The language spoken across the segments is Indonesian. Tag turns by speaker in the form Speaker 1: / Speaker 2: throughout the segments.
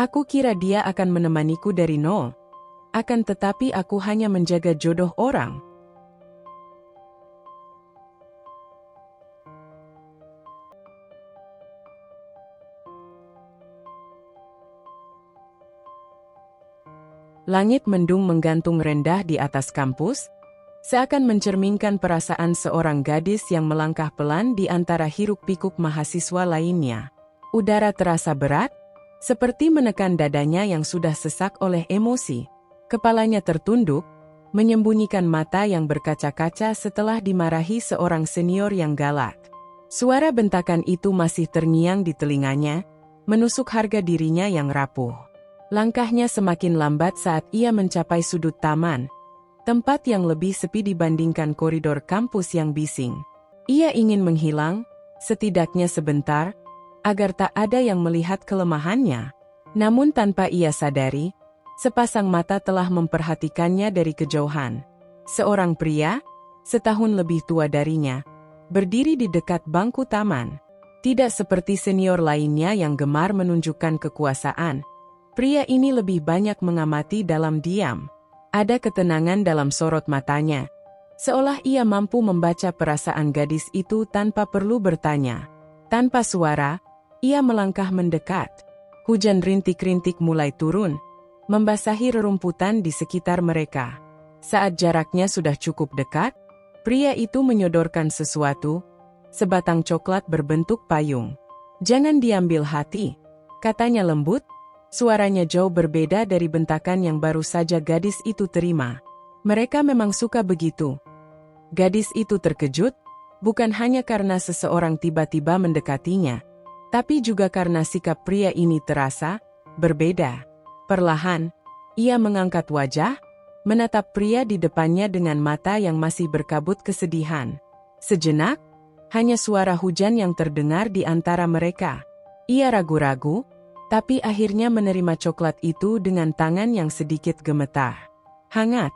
Speaker 1: Aku kira dia akan menemaniku dari nol. Akan tetapi aku hanya menjaga jodoh orang. Langit mendung menggantung rendah di atas kampus, seakan mencerminkan perasaan seorang gadis yang melangkah pelan di antara hiruk-pikuk mahasiswa lainnya. Udara terasa berat, seperti menekan dadanya yang sudah sesak oleh emosi. Kepalanya tertunduk, menyembunyikan mata yang berkaca-kaca setelah dimarahi seorang senior yang galak. Suara bentakan itu masih terngiang di telinganya, menusuk harga dirinya yang rapuh. Langkahnya semakin lambat saat ia mencapai sudut taman, tempat yang lebih sepi dibandingkan koridor kampus yang bising. Ia ingin menghilang, setidaknya sebentar, agar tak ada yang melihat kelemahannya. Namun tanpa ia sadari, sepasang mata telah memperhatikannya dari kejauhan. Seorang pria, setahun lebih tua darinya, berdiri di dekat bangku taman. Tidak seperti senior lainnya yang gemar menunjukkan kekuasaan, pria ini lebih banyak mengamati dalam diam. Ada ketenangan dalam sorot matanya, seolah ia mampu membaca perasaan gadis itu tanpa perlu bertanya. Tanpa suara, ia melangkah mendekat. Hujan rintik-rintik mulai turun, membasahi rerumputan di sekitar mereka. Saat jaraknya sudah cukup dekat, pria itu menyodorkan sesuatu, sebatang coklat berbentuk payung. "Jangan diambil hati," katanya lembut. Suaranya jauh berbeda dari bentakan yang baru saja gadis itu terima. Mereka memang suka begitu. Gadis itu terkejut, bukan hanya karena seseorang tiba-tiba mendekatinya, tapi juga karena sikap pria ini terasa berbeda. Perlahan, ia mengangkat wajah, menatap pria di depannya dengan mata yang masih berkabut kesedihan. Sejenak, hanya suara hujan yang terdengar di antara mereka. Ia ragu-ragu, tapi akhirnya menerima coklat itu dengan tangan yang sedikit gemetar. Hangat.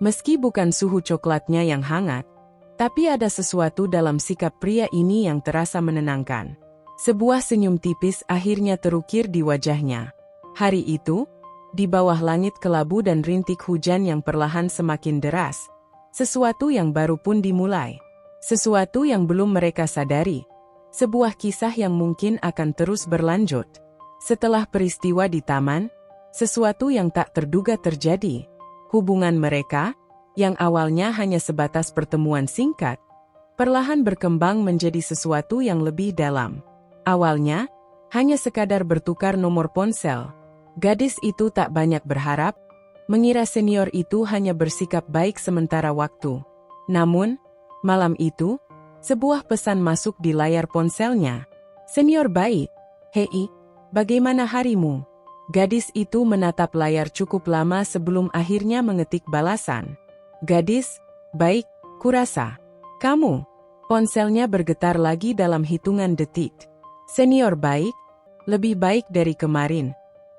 Speaker 1: Meski bukan suhu coklatnya yang hangat, tapi ada sesuatu dalam sikap pria ini yang terasa menenangkan. Sebuah senyum tipis akhirnya terukir di wajahnya. Hari itu, di bawah langit kelabu dan rintik hujan yang perlahan semakin deras, sesuatu yang baru pun dimulai. Sesuatu yang belum mereka sadari. Sebuah kisah yang mungkin akan terus berlanjut. Setelah peristiwa di taman, sesuatu yang tak terduga terjadi. Hubungan mereka, yang awalnya hanya sebatas pertemuan singkat, perlahan berkembang menjadi sesuatu yang lebih dalam. Awalnya, hanya sekadar bertukar nomor ponsel. Gadis itu tak banyak berharap, mengira senior itu hanya bersikap baik sementara waktu. Namun, malam itu, sebuah pesan masuk di layar ponselnya. "Senior baik, hei. Bagaimana harimu?" Gadis itu menatap layar cukup lama sebelum akhirnya mengetik balasan. "Gadis, baik, kurasa. Kamu?" Ponselnya bergetar lagi dalam hitungan detik. "Senior baik, lebih baik dari kemarin.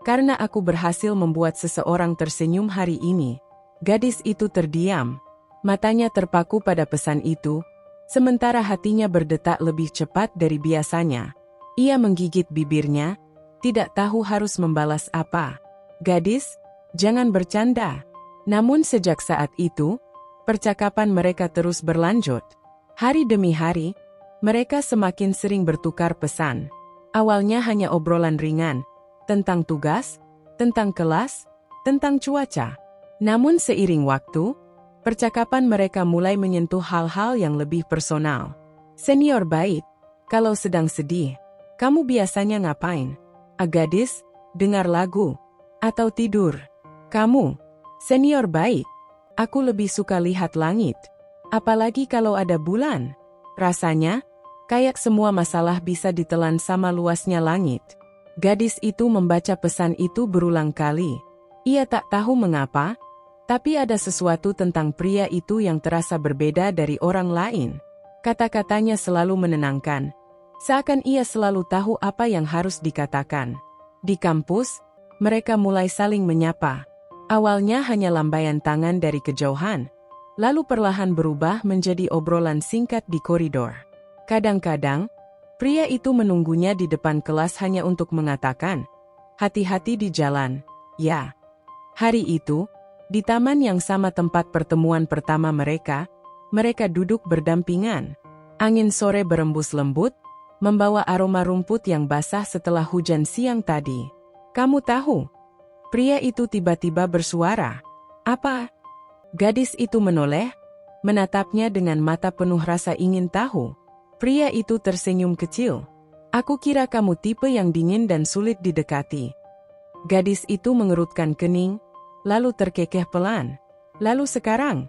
Speaker 1: Karena aku berhasil membuat seseorang tersenyum hari ini." Gadis itu terdiam. Matanya terpaku pada pesan itu, sementara hatinya berdetak lebih cepat dari biasanya. Ia menggigit bibirnya, tidak tahu harus membalas apa. "Gadis, jangan bercanda." Namun sejak saat itu, percakapan mereka terus berlanjut. Hari demi hari, mereka semakin sering bertukar pesan. Awalnya hanya obrolan ringan, tentang tugas, tentang kelas, tentang cuaca. Namun seiring waktu, percakapan mereka mulai menyentuh hal-hal yang lebih personal. "Senior baik, kalau sedang sedih, kamu biasanya ngapain?" "Gadis, dengar lagu, atau tidur." "Kamu?" "Senior baik, aku lebih suka lihat langit. Apalagi kalau ada bulan. Rasanya, kayak semua masalah bisa ditelan sama luasnya langit." Gadis itu membaca pesan itu berulang kali. Ia tak tahu mengapa, tapi ada sesuatu tentang pria itu yang terasa berbeda dari orang lain. Kata-katanya selalu menenangkan, seakan ia selalu tahu apa yang harus dikatakan. Di kampus, mereka mulai saling menyapa. Awalnya hanya lambaian tangan dari kejauhan, lalu perlahan berubah menjadi obrolan singkat di koridor. Kadang-kadang, pria itu menunggunya di depan kelas hanya untuk mengatakan, Hati-hati di jalan, ya. Hari itu, di taman yang sama tempat pertemuan pertama mereka duduk berdampingan. Angin sore berembus lembut, membawa aroma rumput yang basah setelah hujan siang tadi. Kamu tahu? Pria itu tiba-tiba bersuara. Apa? Gadis itu menoleh, menatapnya dengan mata penuh rasa ingin tahu. Pria itu tersenyum kecil. Aku kira kamu tipe yang dingin dan sulit didekati. Gadis itu mengerutkan kening, lalu terkekeh pelan. Lalu sekarang?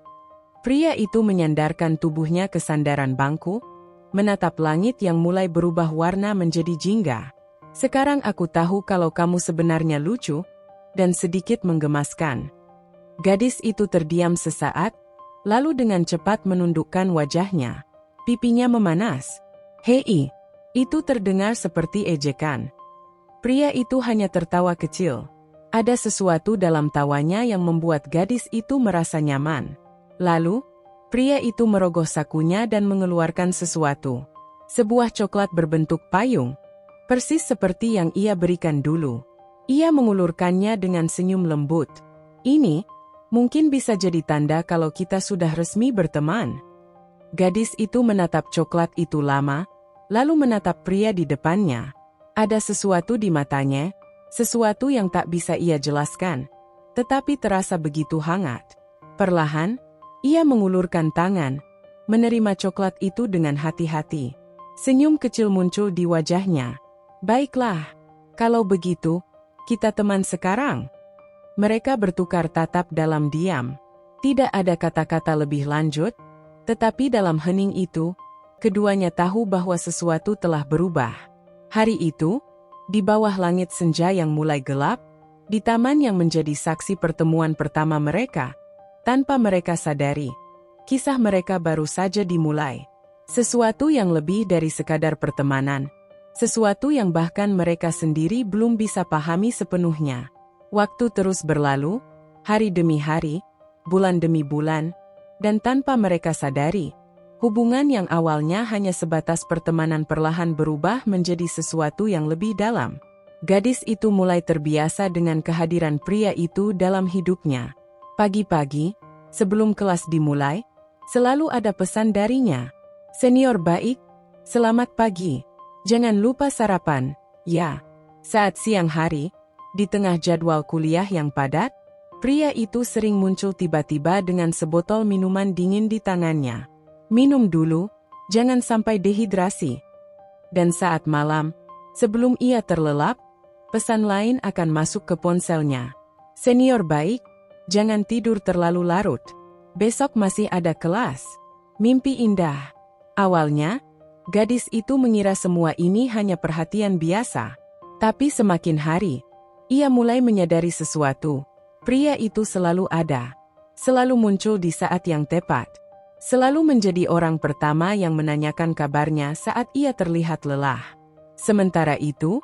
Speaker 1: Pria itu menyandarkan tubuhnya ke sandaran bangku, menatap langit yang mulai berubah warna menjadi jingga. Sekarang aku tahu kalau kamu sebenarnya lucu dan sedikit menggemaskan. Gadis itu terdiam sesaat, lalu dengan cepat menundukkan wajahnya. Pipinya memanas. Hei, itu terdengar seperti ejekan. Pria itu hanya tertawa kecil. Ada sesuatu dalam tawanya yang membuat gadis itu merasa nyaman. Lalu, pria itu merogoh sakunya dan mengeluarkan sesuatu. Sebuah coklat berbentuk payung, persis seperti yang ia berikan dulu. Ia mengulurkannya dengan senyum lembut. Ini mungkin bisa jadi tanda kalau kita sudah resmi berteman. Gadis itu menatap coklat itu lama, lalu menatap pria di depannya. Ada sesuatu di matanya, sesuatu yang tak bisa ia jelaskan, tetapi terasa begitu hangat. Perlahan, ia mengulurkan tangan, menerima coklat itu dengan hati-hati. Senyum kecil muncul di wajahnya. Baiklah, kalau begitu, kita teman sekarang. Mereka bertukar tatap dalam diam. Tidak ada kata-kata lebih lanjut, tetapi dalam hening itu, keduanya tahu bahwa sesuatu telah berubah. Hari itu, di bawah langit senja yang mulai gelap, di taman yang menjadi saksi pertemuan pertama mereka, tanpa mereka sadari, kisah mereka baru saja dimulai. Sesuatu yang lebih dari sekadar pertemanan, sesuatu yang bahkan mereka sendiri belum bisa pahami sepenuhnya. Waktu terus berlalu, hari demi hari, bulan demi bulan, dan tanpa mereka sadari, hubungan yang awalnya hanya sebatas pertemanan perlahan berubah menjadi sesuatu yang lebih dalam. Gadis itu mulai terbiasa dengan kehadiran pria itu dalam hidupnya. Pagi-pagi, sebelum kelas dimulai, selalu ada pesan darinya. Senior baik, selamat pagi. Jangan lupa sarapan, ya. Saat siang hari, di tengah jadwal kuliah yang padat, pria itu sering muncul tiba-tiba dengan sebotol minuman dingin di tangannya. Minum dulu, jangan sampai dehidrasi. Dan saat malam, sebelum ia terlelap, pesan lain akan masuk ke ponselnya. Senior baik, jangan tidur terlalu larut. Besok masih ada kelas. Mimpi indah. Awalnya, gadis itu mengira semua ini hanya perhatian biasa. Tapi semakin hari, ia mulai menyadari sesuatu. Pria itu selalu ada. Selalu muncul di saat yang tepat. Selalu menjadi orang pertama yang menanyakan kabarnya saat ia terlihat lelah. Sementara itu,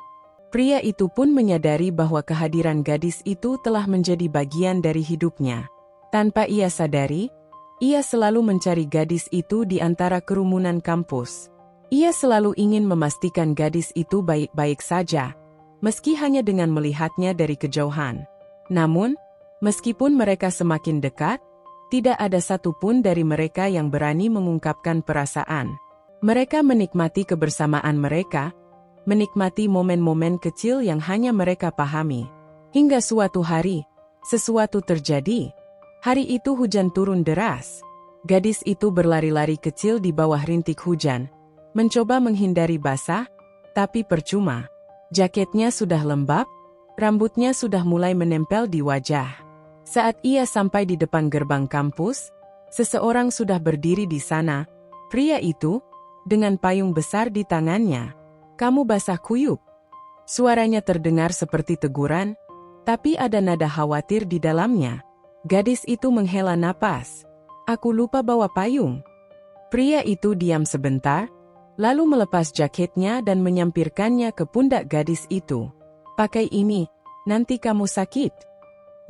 Speaker 1: pria itu pun menyadari bahwa kehadiran gadis itu telah menjadi bagian dari hidupnya. Tanpa ia sadari, ia selalu mencari gadis itu di antara kerumunan kampus. Ia selalu ingin memastikan gadis itu baik-baik saja, meski hanya dengan melihatnya dari kejauhan. Namun, meskipun mereka semakin dekat, tidak ada satupun dari mereka yang berani mengungkapkan perasaan. Mereka menikmati kebersamaan mereka, menikmati momen-momen kecil yang hanya mereka pahami. Hingga suatu hari, sesuatu terjadi. Hari itu hujan turun deras. Gadis itu berlari-lari kecil di bawah rintik hujan, mencoba menghindari basah, tapi percuma. Jaketnya sudah lembab, rambutnya sudah mulai menempel di wajah. Saat ia sampai di depan gerbang kampus, seseorang sudah berdiri di sana. Pria itu, dengan payung besar di tangannya. "Kamu basah kuyup." Suaranya terdengar seperti teguran, tapi ada nada khawatir di dalamnya. Gadis itu menghela napas. "Aku lupa bawa payung." Pria itu diam sebentar, lalu melepas jaketnya dan menyampirkannya ke pundak gadis itu. "Pakai ini, nanti kamu sakit."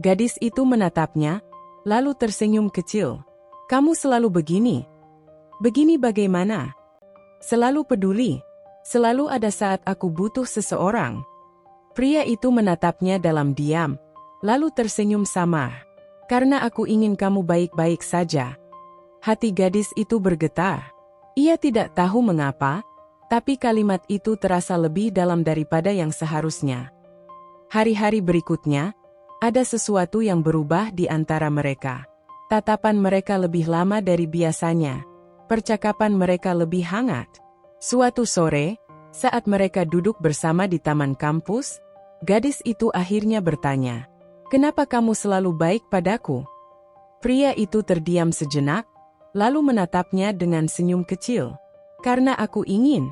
Speaker 1: Gadis itu menatapnya, lalu tersenyum kecil. "Kamu selalu begini." "Begini bagaimana?" "Selalu peduli. Selalu ada saat aku butuh seseorang." Pria itu menatapnya dalam diam, lalu tersenyum samar. Karena aku ingin kamu baik-baik saja. Hati gadis itu bergetar. Ia tidak tahu mengapa, tapi kalimat itu terasa lebih dalam daripada yang seharusnya. Hari-hari berikutnya, ada sesuatu yang berubah di antara mereka. Tatapan mereka lebih lama dari biasanya. Percakapan mereka lebih hangat. Suatu sore, saat mereka duduk bersama di taman kampus, gadis itu akhirnya bertanya, "Kenapa kamu selalu baik padaku?" Pria itu terdiam sejenak, lalu menatapnya dengan senyum kecil. "Karena aku ingin."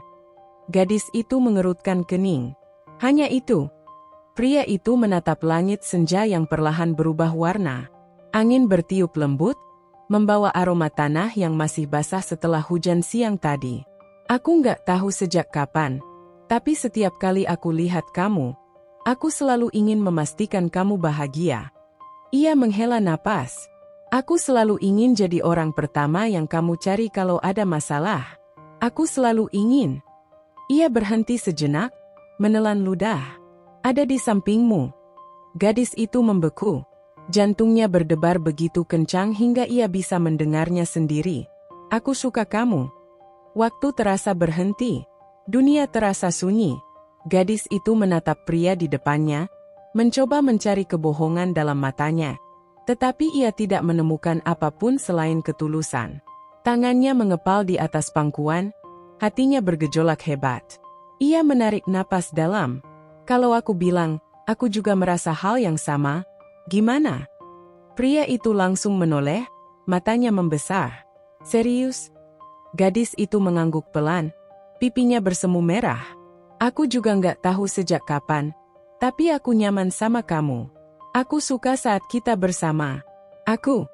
Speaker 1: Gadis itu mengerutkan kening. Hanya itu. Pria itu menatap langit senja yang perlahan berubah warna. Angin bertiup lembut, membawa aroma tanah yang masih basah setelah hujan siang tadi. "Aku nggak tahu sejak kapan, tapi setiap kali aku lihat kamu, aku selalu ingin memastikan kamu bahagia." Ia menghela napas. "Aku selalu ingin jadi orang pertama yang kamu cari kalau ada masalah. Aku selalu ingin." Ia berhenti sejenak, menelan ludah. "Ada di sampingmu." Gadis itu membeku. Jantungnya berdebar begitu kencang hingga ia bisa mendengarnya sendiri. "Aku suka kamu." Waktu terasa berhenti. Dunia terasa sunyi. Gadis itu menatap pria di depannya, mencoba mencari kebohongan dalam matanya. Tetapi ia tidak menemukan apapun selain ketulusan. Tangannya mengepal di atas pangkuan, hatinya bergejolak hebat. Ia menarik napas dalam. "Kalau aku bilang, aku juga merasa hal yang sama, gimana?" Pria itu langsung menoleh, matanya membesar. "Serius?" Gadis itu mengangguk pelan, pipinya bersemu merah. "Aku juga nggak tahu sejak kapan, tapi aku nyaman sama kamu. Aku suka saat kita bersama. Aku..."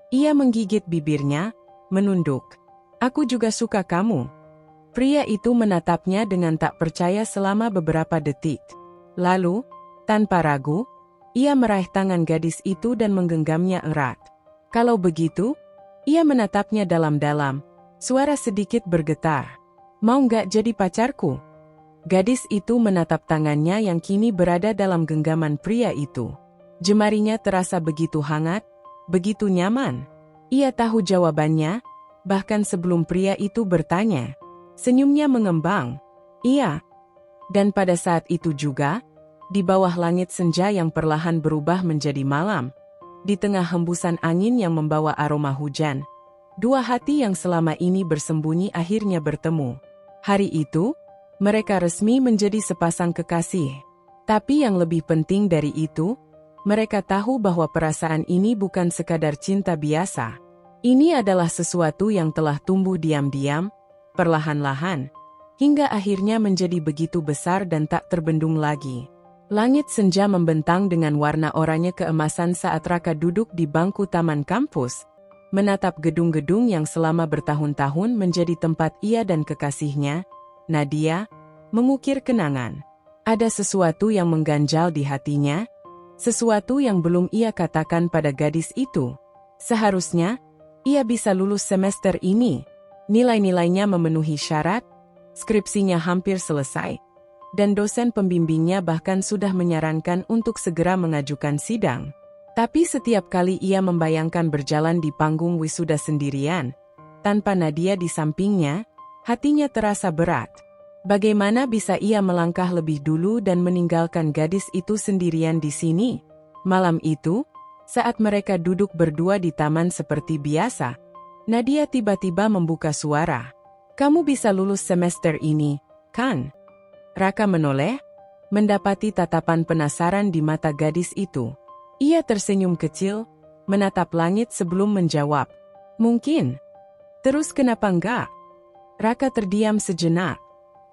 Speaker 1: Ia menggigit bibirnya, menunduk. "Aku juga suka kamu." Pria itu menatapnya dengan tak percaya selama beberapa detik. Lalu, tanpa ragu, ia meraih tangan gadis itu dan menggenggamnya erat. "Kalau begitu," ia menatapnya dalam-dalam. Suara sedikit bergetar. "Mau nggak jadi pacarku?" Gadis itu menatap tangannya yang kini berada dalam genggaman pria itu. Jemarinya terasa begitu hangat, begitu nyaman. Ia tahu jawabannya, bahkan sebelum pria itu bertanya. Senyumnya mengembang. "Iya." Dan pada saat itu juga, di bawah langit senja yang perlahan berubah menjadi malam, di tengah hembusan angin yang membawa aroma hujan, dua hati yang selama ini bersembunyi akhirnya bertemu. Hari itu, mereka resmi menjadi sepasang kekasih. Tapi yang lebih penting dari itu, mereka tahu bahwa perasaan ini bukan sekadar cinta biasa. Ini adalah sesuatu yang telah tumbuh diam-diam, perlahan-lahan, hingga akhirnya menjadi begitu besar dan tak terbendung lagi. Langit senja membentang dengan warna oranye keemasan saat Raka duduk di bangku taman kampus, menatap gedung-gedung yang selama bertahun-tahun menjadi tempat ia dan kekasihnya, Nadia, mengukir kenangan. Ada sesuatu yang mengganjal di hatinya, sesuatu yang belum ia katakan pada gadis itu. Seharusnya, ia bisa lulus semester ini. Nilai-nilainya memenuhi syarat, skripsinya hampir selesai, dan dosen pembimbingnya bahkan sudah menyarankan untuk segera mengajukan sidang. Tapi setiap kali ia membayangkan berjalan di panggung wisuda sendirian, tanpa Nadia di sampingnya, hatinya terasa berat. Bagaimana bisa ia melangkah lebih dulu dan meninggalkan gadis itu sendirian di sini? Malam itu, saat mereka duduk berdua di taman seperti biasa, Nadia tiba-tiba membuka suara. "Kamu bisa lulus semester ini, kan?" Raka menoleh, mendapati tatapan penasaran di mata gadis itu. Ia tersenyum kecil, menatap langit sebelum menjawab. "Mungkin." "Terus kenapa enggak?" Raka terdiam sejenak.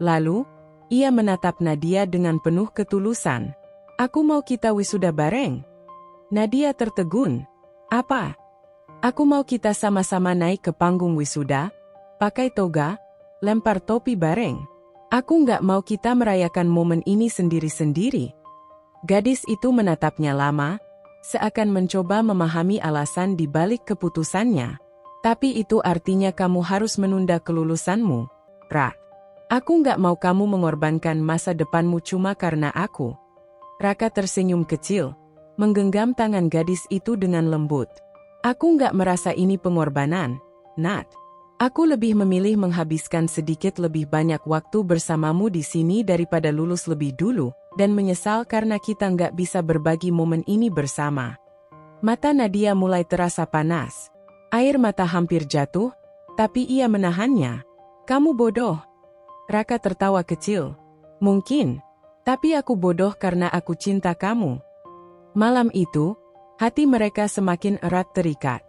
Speaker 1: Lalu, ia menatap Nadia dengan penuh ketulusan. "Aku mau kita wisuda bareng." Nadia tertegun. "Apa?" "Aku mau kita sama-sama naik ke panggung wisuda, pakai toga, lempar topi bareng. Aku nggak mau kita merayakan momen ini sendiri-sendiri." Gadis itu menatapnya lama, seakan mencoba memahami alasan di balik keputusannya. "Tapi itu artinya kamu harus menunda kelulusanmu, Ra. Aku nggak mau kamu mengorbankan masa depanmu cuma karena aku." Raka tersenyum kecil, menggenggam tangan gadis itu dengan lembut. Aku nggak merasa ini pengorbanan, Nat. Aku lebih memilih menghabiskan sedikit lebih banyak waktu bersamamu di sini daripada lulus lebih dulu, dan menyesal karena kita nggak bisa berbagi momen ini bersama. Mata Nadia mulai terasa panas. Air mata hampir jatuh, tapi ia menahannya. Kamu bodoh. Raka tertawa kecil. Mungkin, tapi aku bodoh karena aku cinta kamu. Malam itu, hati mereka semakin erat terikat.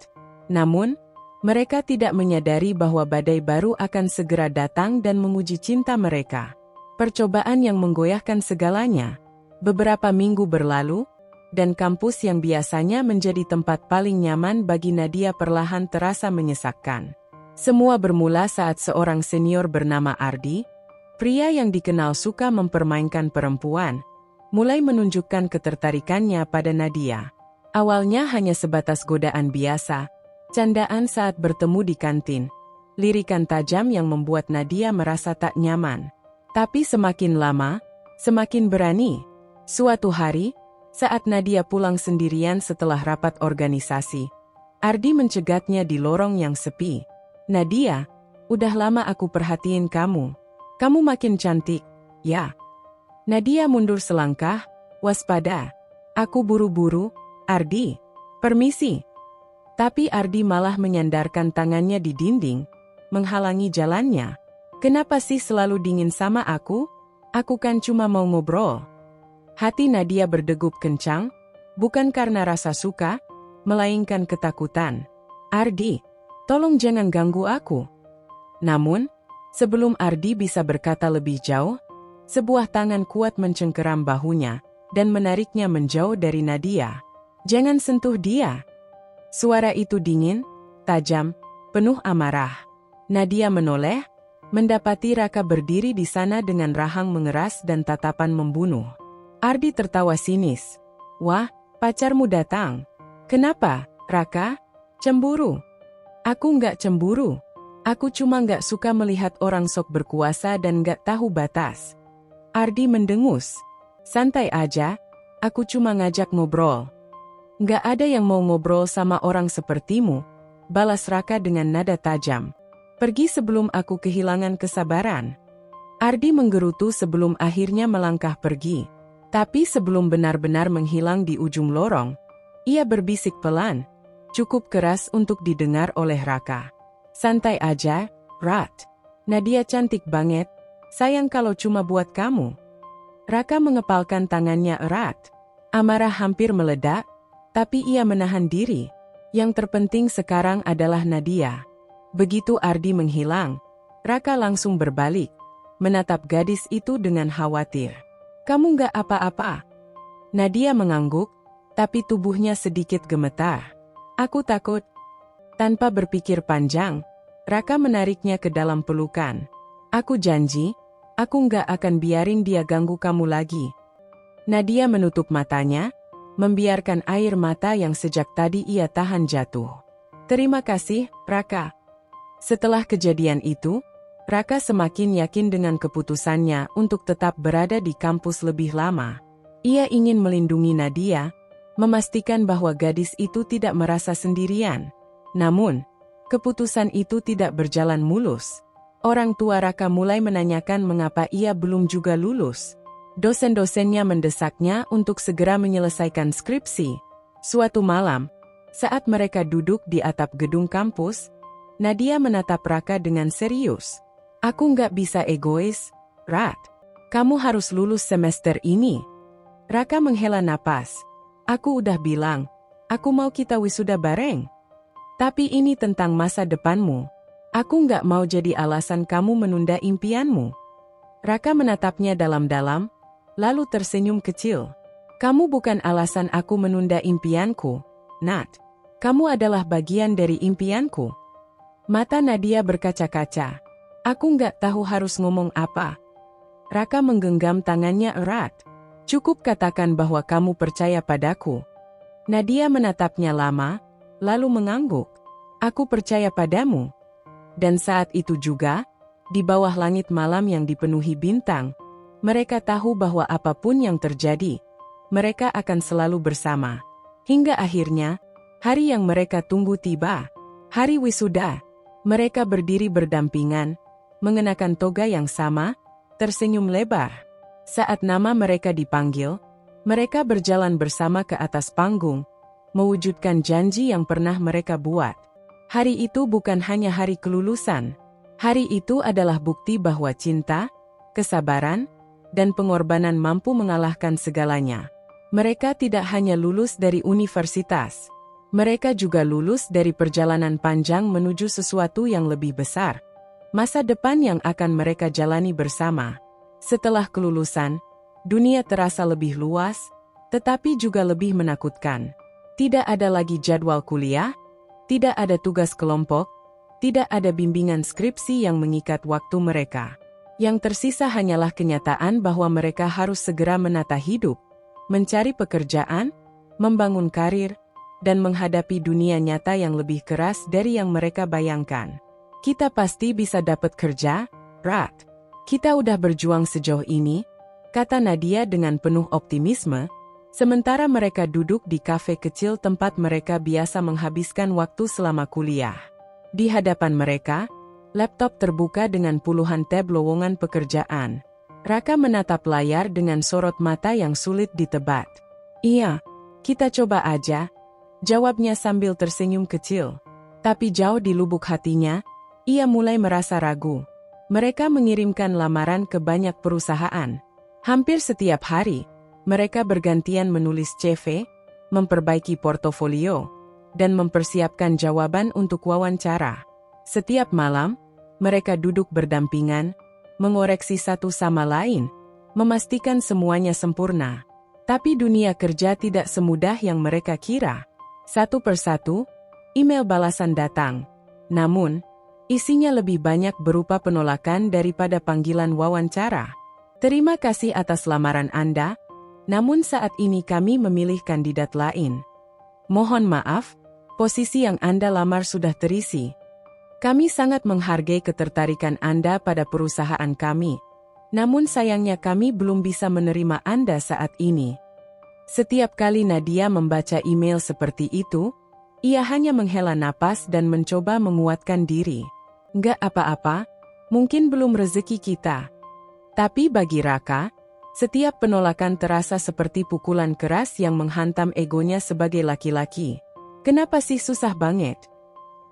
Speaker 1: Namun, mereka tidak menyadari bahwa badai baru akan segera datang dan menguji cinta mereka. Percobaan yang menggoyahkan segalanya. Beberapa minggu berlalu, dan kampus yang biasanya menjadi tempat paling nyaman bagi Nadia perlahan terasa menyesakkan. Semua bermula saat seorang senior bernama Ardi, pria yang dikenal suka mempermainkan perempuan, mulai menunjukkan ketertarikannya pada Nadia. Awalnya hanya sebatas godaan biasa, candaan saat bertemu di kantin, lirikan tajam yang membuat Nadia merasa tak nyaman. Tapi semakin lama, semakin berani. Suatu hari, saat Nadia pulang sendirian setelah rapat organisasi, Ardi mencegatnya di lorong yang sepi. Nadia, udah lama aku perhatiin kamu. Kamu makin cantik, ya. Nadia mundur selangkah, waspada. Aku buru-buru, Ardi. Permisi. Tapi Ardi malah menyandarkan tangannya di dinding, menghalangi jalannya. Kenapa sih selalu dingin sama aku? Aku kan cuma mau ngobrol. Hati Nadia berdegup kencang, bukan karena rasa suka, melainkan ketakutan. Ardi, tolong jangan ganggu aku. Namun, sebelum Ardi bisa berkata lebih jauh, sebuah tangan kuat mencengkeram bahunya dan menariknya menjauh dari Nadia. Jangan sentuh dia. Suara itu dingin, tajam, penuh amarah. Nadia menoleh, mendapati Raka berdiri di sana dengan rahang mengeras dan tatapan membunuh. Ardi tertawa sinis. Wah, pacarmu datang. Kenapa, Raka? Cemburu? Aku nggak cemburu. Aku cuma nggak suka melihat orang sok berkuasa dan nggak tahu batas. Ardi mendengus. Santai aja, aku cuma ngajak ngobrol. Nggak ada yang mau ngobrol sama orang sepertimu, balas Raka dengan nada tajam. Pergi sebelum aku kehilangan kesabaran. Ardi menggerutu sebelum akhirnya melangkah pergi. Tapi sebelum benar-benar menghilang di ujung lorong, ia berbisik pelan, cukup keras untuk didengar oleh Raka. Santai aja, Rat. Nadia cantik banget, sayang kalau cuma buat kamu. Raka mengepalkan tangannya erat. Amarah hampir meledak, tapi ia menahan diri. Yang terpenting sekarang adalah Nadia. Begitu Ardi menghilang, Raka langsung berbalik, menatap gadis itu dengan khawatir. Kamu nggak apa-apa? Nadia mengangguk, tapi tubuhnya sedikit gemetar. Aku takut. Tanpa berpikir panjang, Raka menariknya ke dalam pelukan. Aku janji, aku nggak akan biarin dia ganggu kamu lagi. Nadia menutup matanya, membiarkan air mata yang sejak tadi ia tahan jatuh. Terima kasih, Raka. Setelah kejadian itu, Raka semakin yakin dengan keputusannya untuk tetap berada di kampus lebih lama. Ia ingin melindungi Nadia, memastikan bahwa gadis itu tidak merasa sendirian. Namun, keputusan itu tidak berjalan mulus. Orang tua Raka mulai menanyakan mengapa ia belum juga lulus. Dosen-dosennya mendesaknya untuk segera menyelesaikan skripsi. Suatu malam, saat mereka duduk di atap gedung kampus, Nadia menatap Raka dengan serius. Aku nggak bisa egois, Rat. Kamu harus lulus semester ini. Raka menghela napas. Aku udah bilang, aku mau kita wisuda bareng. Tapi ini tentang masa depanmu. Aku nggak mau jadi alasan kamu menunda impianmu. Raka menatapnya dalam-dalam, lalu tersenyum kecil. Kamu bukan alasan aku menunda impianku, Nat. Kamu adalah bagian dari impianku. Mata Nadia berkaca-kaca. Aku nggak tahu harus ngomong apa. Raka menggenggam tangannya erat. Cukup katakan bahwa kamu percaya padaku. Nadia menatapnya lama, lalu mengangguk. Aku percaya padamu. Dan saat itu juga, di bawah langit malam yang dipenuhi bintang, mereka tahu bahwa apapun yang terjadi, mereka akan selalu bersama. Hingga akhirnya, hari yang mereka tunggu tiba. Hari wisuda. Mereka berdiri berdampingan, mengenakan toga yang sama, tersenyum lebar. Saat nama mereka dipanggil, mereka berjalan bersama ke atas panggung, mewujudkan janji yang pernah mereka buat. Hari itu bukan hanya hari kelulusan. Hari itu adalah bukti bahwa cinta, kesabaran, dan pengorbanan mampu mengalahkan segalanya. Mereka tidak hanya lulus dari universitas. Mereka juga lulus dari perjalanan panjang menuju sesuatu yang lebih besar. Masa depan yang akan mereka jalani bersama. Setelah kelulusan, dunia terasa lebih luas, tetapi juga lebih menakutkan. Tidak ada lagi jadwal kuliah, tidak ada tugas kelompok, tidak ada bimbingan skripsi yang mengikat waktu mereka. Yang tersisa hanyalah kenyataan bahwa mereka harus segera menata hidup, mencari pekerjaan, membangun karir, dan menghadapi dunia nyata yang lebih keras dari yang mereka bayangkan. Kita pasti bisa dapat kerja, Rat. Kita udah berjuang sejauh ini, kata Nadia dengan penuh optimisme, sementara mereka duduk di kafe kecil tempat mereka biasa menghabiskan waktu selama kuliah. Di hadapan mereka, laptop terbuka dengan puluhan tab lowongan pekerjaan. Raka menatap layar dengan sorot mata yang sulit ditebak. Iya, kita coba aja, jawabnya sambil tersenyum kecil. Tapi jauh di lubuk hatinya, ia mulai merasa ragu. Mereka mengirimkan lamaran ke banyak perusahaan. Hampir setiap hari, mereka bergantian menulis CV, memperbaiki portofolio, dan mempersiapkan jawaban untuk wawancara. Setiap malam, mereka duduk berdampingan, mengoreksi satu sama lain, memastikan semuanya sempurna. Tapi dunia kerja tidak semudah yang mereka kira. Satu persatu, email balasan datang. Namun, isinya lebih banyak berupa penolakan daripada panggilan wawancara. Terima kasih atas lamaran Anda, namun saat ini kami memilih kandidat lain. Mohon maaf, posisi yang Anda lamar sudah terisi. Kami sangat menghargai ketertarikan Anda pada perusahaan kami. Namun sayangnya kami belum bisa menerima Anda saat ini. Setiap kali Nadia membaca email seperti itu, ia hanya menghela napas dan mencoba menguatkan diri. Nggak apa-apa, mungkin belum rezeki kita. Tapi bagi Raka, setiap penolakan terasa seperti pukulan keras yang menghantam egonya sebagai laki-laki. Kenapa sih susah banget?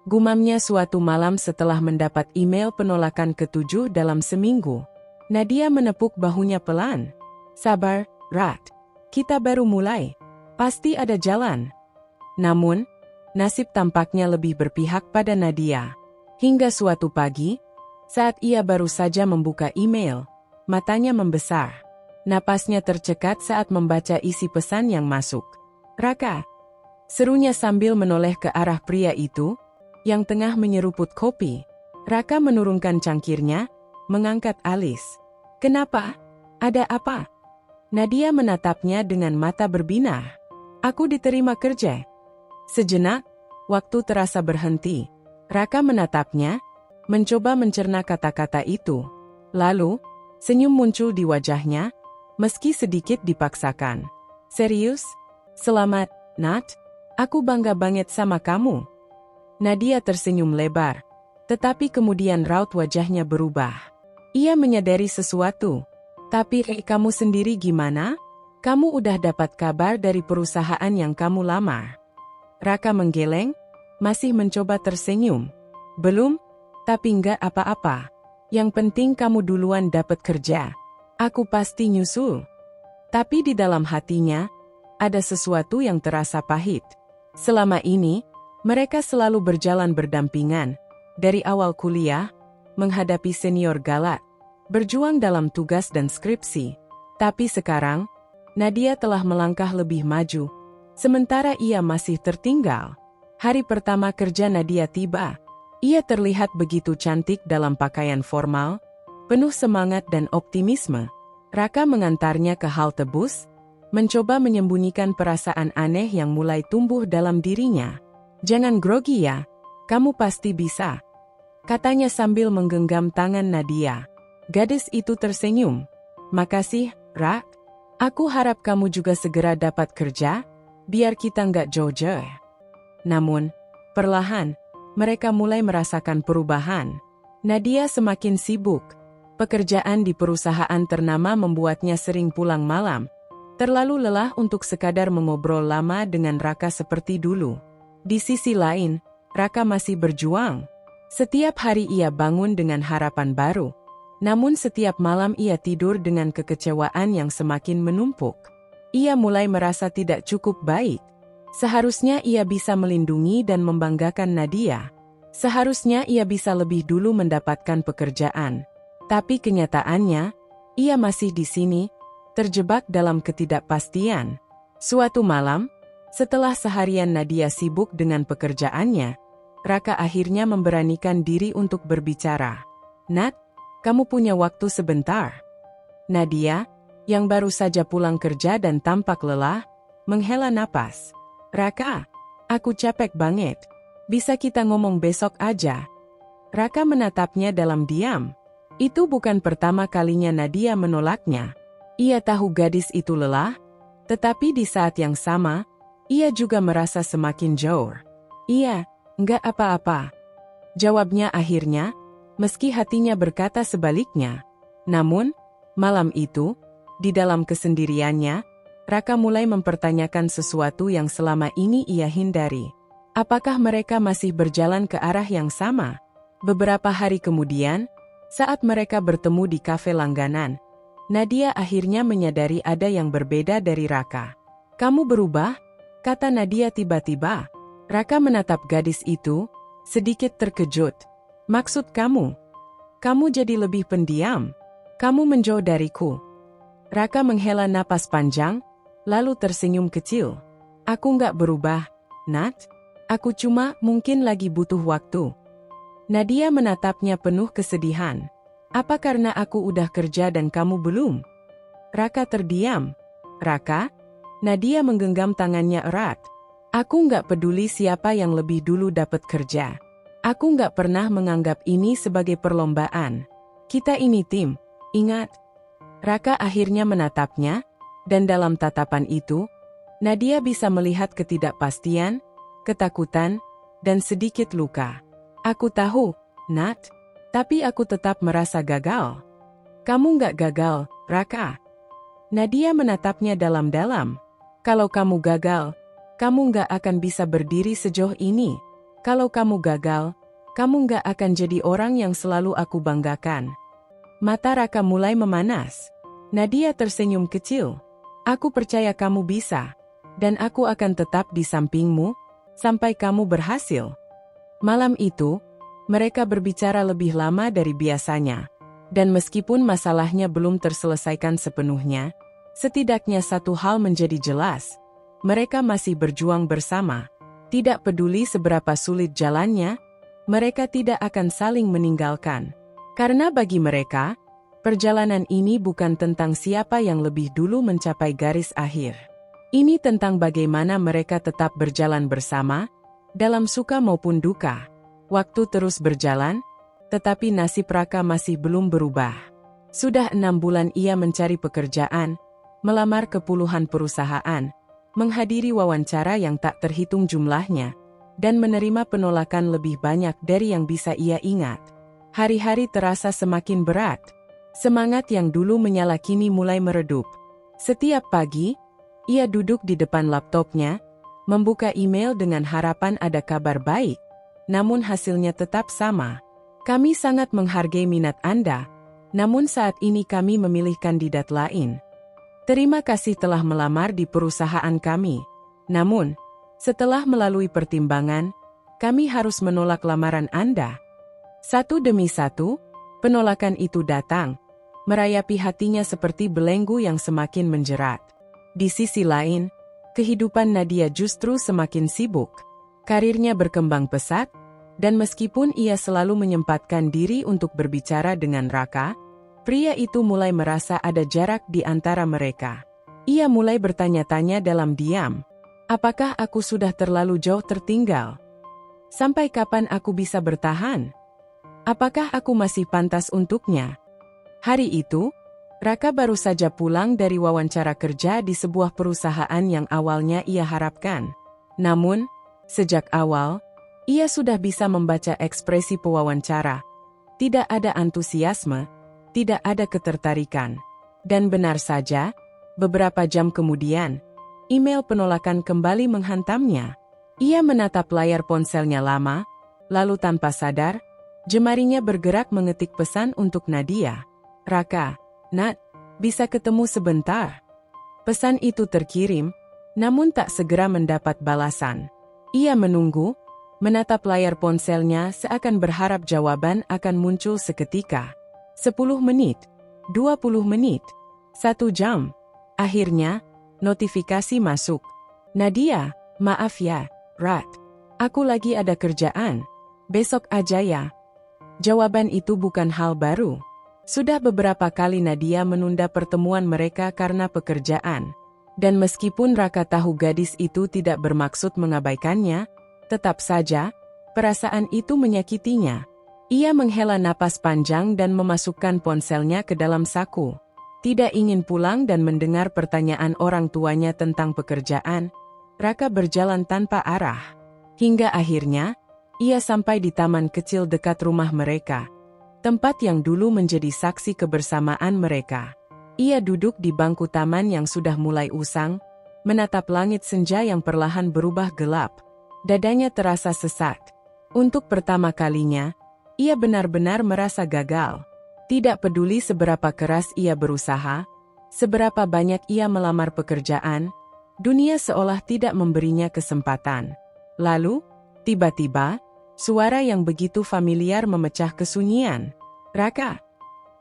Speaker 1: Gumamnya suatu malam setelah mendapat email penolakan ke-7 dalam seminggu. Nadia menepuk bahunya pelan. Sabar, Rat. Kita baru mulai. Pasti ada jalan. Namun, nasib tampaknya lebih berpihak pada Nadia. Hingga suatu pagi, saat ia baru saja membuka email, matanya membesar. Napasnya tercekat saat membaca isi pesan yang masuk. Raka, serunya sambil menoleh ke arah pria itu, yang tengah menyeruput kopi. Raka menurunkan cangkirnya, mengangkat alis. Kenapa? Ada apa? Nadia menatapnya dengan mata berbinar. Aku diterima kerja. Sejenak, waktu terasa berhenti. Raka menatapnya, mencoba mencerna kata-kata itu. Lalu, senyum muncul di wajahnya, meski sedikit dipaksakan. Serius? Selamat, Nat. Aku bangga banget sama kamu. Nadia tersenyum lebar, tetapi kemudian raut wajahnya berubah. Ia menyadari sesuatu. Tapi kamu sendiri gimana? Kamu udah dapat kabar dari perusahaan yang kamu lamar? Raka menggeleng, masih mencoba tersenyum. Belum, tapi nggak apa-apa. Yang penting kamu duluan dapat kerja. Aku pasti nyusul. Tapi di dalam hatinya, ada sesuatu yang terasa pahit. Selama ini, mereka selalu berjalan berdampingan, dari awal kuliah, menghadapi senior galak, berjuang dalam tugas dan skripsi. Tapi sekarang, Nadia telah melangkah lebih maju, sementara ia masih tertinggal. Hari pertama kerja Nadia tiba. Ia terlihat begitu cantik dalam pakaian formal, penuh semangat dan optimisme. Raka mengantarnya ke halte bus, mencoba menyembunyikan perasaan aneh yang mulai tumbuh dalam dirinya. Jangan grogi ya, kamu pasti bisa, katanya sambil menggenggam tangan Nadia. Gadis itu tersenyum. Makasih, Rak. Aku harap kamu juga segera dapat kerja, biar kita nggak jauh-jauh. Namun, perlahan, mereka mulai merasakan perubahan. Nadia semakin sibuk. Pekerjaan di perusahaan ternama membuatnya sering pulang malam. Terlalu lelah untuk sekadar mengobrol lama dengan Raka seperti dulu. Di sisi lain, Raka masih berjuang. Setiap hari ia bangun dengan harapan baru. Namun setiap malam ia tidur dengan kekecewaan yang semakin menumpuk. Ia mulai merasa tidak cukup baik. Seharusnya ia bisa melindungi dan membanggakan Nadia. Seharusnya ia bisa lebih dulu mendapatkan pekerjaan. Tapi kenyataannya, ia masih di sini, terjebak dalam ketidakpastian. Suatu malam, setelah seharian Nadia sibuk dengan pekerjaannya, Raka akhirnya memberanikan diri untuk berbicara. "Nat, kamu punya waktu sebentar?" Nadia, yang baru saja pulang kerja dan tampak lelah, menghela napas. "Raka, aku capek banget. Bisa kita ngomong besok aja?" Raka menatapnya dalam diam. Itu bukan pertama kalinya Nadia menolaknya. Ia tahu gadis itu lelah, tetapi di saat yang sama, ia juga merasa semakin jauh. "Iya, enggak apa-apa," jawabnya akhirnya, meski hatinya berkata sebaliknya. Namun, malam itu, di dalam kesendiriannya, Raka mulai mempertanyakan sesuatu yang selama ini ia hindari. Apakah mereka masih berjalan ke arah yang sama? Beberapa hari kemudian, saat mereka bertemu di kafe langganan, Nadia akhirnya menyadari ada yang berbeda dari Raka. "Kamu berubah?" kata Nadia tiba-tiba. Raka menatap gadis itu, sedikit terkejut. "Maksud kamu? Kamu jadi lebih pendiam? Kamu menjauh dariku?" Raka menghela napas panjang, lalu tersenyum kecil. "Aku nggak berubah, Nat. Aku cuma mungkin lagi butuh waktu." Nadia menatapnya penuh kesedihan. "Apa karena aku udah kerja dan kamu belum?" Raka terdiam. "Raka?" Nadia menggenggam tangannya erat. "Aku nggak peduli siapa yang lebih dulu dapat kerja. Aku nggak pernah menganggap ini sebagai perlombaan. Kita ini tim, ingat?" Raka akhirnya menatapnya, dan dalam tatapan itu, Nadia bisa melihat ketidakpastian, ketakutan, dan sedikit luka. "Aku tahu, Nat. Tapi aku tetap merasa gagal." "Kamu nggak gagal, Raka." Nadia menatapnya dalam-dalam. "Kalau kamu gagal, kamu nggak akan bisa berdiri sejauh ini. Kalau kamu gagal, kamu nggak akan jadi orang yang selalu aku banggakan." Mata Raka mulai memanas. Nadia tersenyum kecil. "Aku percaya kamu bisa. Dan aku akan tetap di sampingmu, sampai kamu berhasil." Malam itu, mereka berbicara lebih lama dari biasanya. Dan meskipun masalahnya belum terselesaikan sepenuhnya, setidaknya satu hal menjadi jelas. Mereka masih berjuang bersama. Tidak peduli seberapa sulit jalannya, mereka tidak akan saling meninggalkan. Karena bagi mereka, perjalanan ini bukan tentang siapa yang lebih dulu mencapai garis akhir. Ini tentang bagaimana mereka tetap berjalan bersama, dalam suka maupun duka. Waktu terus berjalan, tetapi nasib Raka masih belum berubah. Sudah 6 bulan ia mencari pekerjaan, melamar ke puluhan perusahaan, menghadiri wawancara yang tak terhitung jumlahnya, dan menerima penolakan lebih banyak dari yang bisa ia ingat. Hari-hari terasa semakin berat. Semangat yang dulu menyala kini mulai meredup. Setiap pagi, ia duduk di depan laptopnya, membuka email dengan harapan ada kabar baik. Namun hasilnya tetap sama. "Kami sangat menghargai minat Anda, namun saat ini kami memilih kandidat lain. Terima kasih telah melamar di perusahaan kami. Namun, setelah melalui pertimbangan, kami harus menolak lamaran Anda." Satu demi satu, penolakan itu datang, merayapi hatinya seperti belenggu yang semakin menjerat. Di sisi lain, kehidupan Nadia justru semakin sibuk. Karirnya berkembang pesat, dan meskipun ia selalu menyempatkan diri untuk berbicara dengan Raka, pria itu mulai merasa ada jarak di antara mereka. Ia mulai bertanya-tanya dalam diam. "Apakah aku sudah terlalu jauh tertinggal? Sampai kapan aku bisa bertahan? Apakah aku masih pantas untuknya?" Hari itu, Raka baru saja pulang dari wawancara kerja di sebuah perusahaan yang awalnya ia harapkan. Namun, sejak awal, ia sudah bisa membaca ekspresi pewawancara. Tidak ada antusiasme, tidak ada ketertarikan. Dan benar saja, beberapa jam kemudian, email penolakan kembali menghantamnya. Ia menatap layar ponselnya lama, lalu tanpa sadar, jemarinya bergerak mengetik pesan untuk Nadia. Raka, Nat, bisa ketemu sebentar? Pesan itu terkirim, namun tak segera mendapat balasan. Ia menunggu, menatap layar ponselnya seakan berharap jawaban akan muncul seketika. 10 menit, 20 menit, 1 jam. Akhirnya, notifikasi masuk. Nadia, maaf ya, Rat. Aku lagi ada kerjaan. Besok aja ya. Jawaban itu bukan hal baru. Sudah beberapa kali Nadia menunda pertemuan mereka karena pekerjaan. Dan meskipun Raka tahu gadis itu tidak bermaksud mengabaikannya, tetap saja, perasaan itu menyakitinya. Ia menghela napas panjang dan memasukkan ponselnya ke dalam saku. Tidak ingin pulang dan mendengar pertanyaan orang tuanya tentang pekerjaan, Raka berjalan tanpa arah. Hingga akhirnya, ia sampai di taman kecil dekat rumah mereka. Tempat yang dulu menjadi saksi kebersamaan mereka. Ia duduk di bangku taman yang sudah mulai usang, menatap langit senja yang perlahan berubah gelap. Dadanya terasa sesak. Untuk pertama kalinya, ia benar-benar merasa gagal. Tidak peduli seberapa keras ia berusaha, seberapa banyak ia melamar pekerjaan, dunia seolah tidak memberinya kesempatan. Lalu, tiba-tiba, suara yang begitu familiar memecah kesunyian. Raka.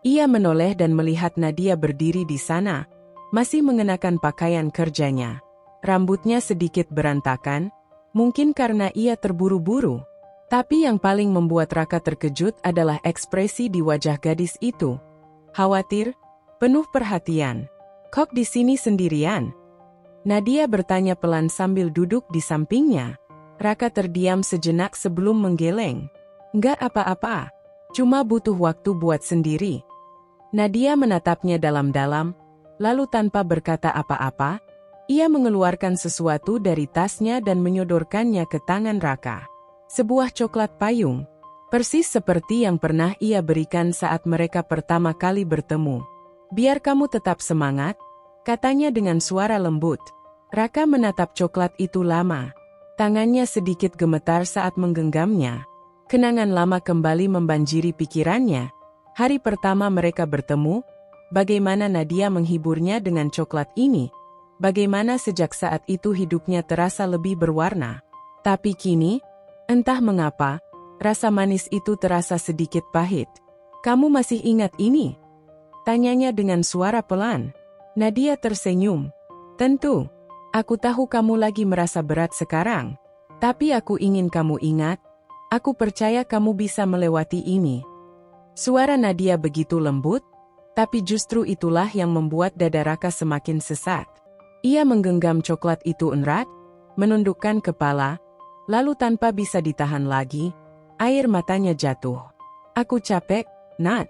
Speaker 1: Ia menoleh dan melihat Nadia berdiri di sana, masih mengenakan pakaian kerjanya. Rambutnya sedikit berantakan, mungkin karena ia terburu-buru. Tapi yang paling membuat Raka terkejut adalah ekspresi di wajah gadis itu. Khawatir, penuh perhatian. Kok di sini sendirian? Nadia bertanya pelan sambil duduk di sampingnya. Raka terdiam sejenak sebelum menggeleng. Enggak apa-apa, cuma butuh waktu buat sendiri. Nadia menatapnya dalam-dalam, lalu tanpa berkata apa-apa, ia mengeluarkan sesuatu dari tasnya dan menyodorkannya ke tangan Raka. Sebuah coklat payung, persis seperti yang pernah ia berikan saat mereka pertama kali bertemu. Biar kamu tetap semangat, katanya dengan suara lembut. Raka menatap coklat itu lama. Tangannya sedikit gemetar saat menggenggamnya. Kenangan lama kembali membanjiri pikirannya. Hari pertama mereka bertemu, bagaimana Nadia menghiburnya dengan coklat ini. Bagaimana sejak saat itu hidupnya terasa lebih berwarna. Tapi kini, entah mengapa, rasa manis itu terasa sedikit pahit. Kamu masih ingat ini? Tanyanya dengan suara pelan. Nadia tersenyum. Tentu. Aku tahu kamu lagi merasa berat sekarang, tapi aku ingin kamu ingat, aku percaya kamu bisa melewati ini. Suara Nadia begitu lembut, tapi justru itulah yang membuat dada Raka semakin sesak. Ia menggenggam coklat itu erat, menundukkan kepala, lalu tanpa bisa ditahan lagi, air matanya jatuh. Aku capek, Nat.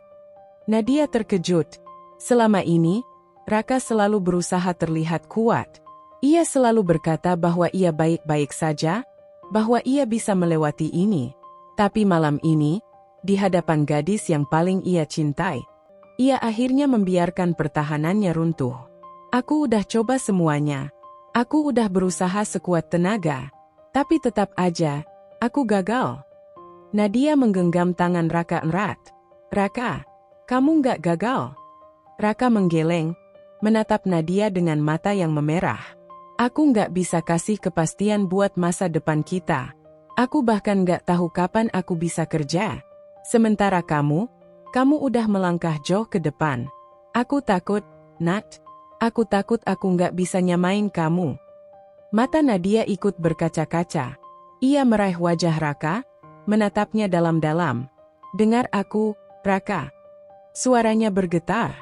Speaker 1: Nadia terkejut. Selama ini, Raka selalu berusaha terlihat kuat. Ia selalu berkata bahwa ia baik-baik saja, bahwa ia bisa melewati ini. Tapi malam ini, di hadapan gadis yang paling ia cintai, ia akhirnya membiarkan pertahanannya runtuh. Aku udah coba semuanya. Aku udah berusaha sekuat tenaga. Tapi tetap aja, aku gagal. Nadia menggenggam tangan Raka erat. Raka, kamu nggak gagal. Raka menggeleng, menatap Nadia dengan mata yang memerah. Aku nggak bisa kasih kepastian buat masa depan kita. Aku bahkan nggak tahu kapan aku bisa kerja. Sementara kamu udah melangkah jauh ke depan. Aku takut, Nat. Aku takut aku nggak bisa nyamain kamu. Mata Nadia ikut berkaca-kaca. Ia meraih wajah Raka, menatapnya dalam-dalam. Dengar aku, Raka. Suaranya bergetar.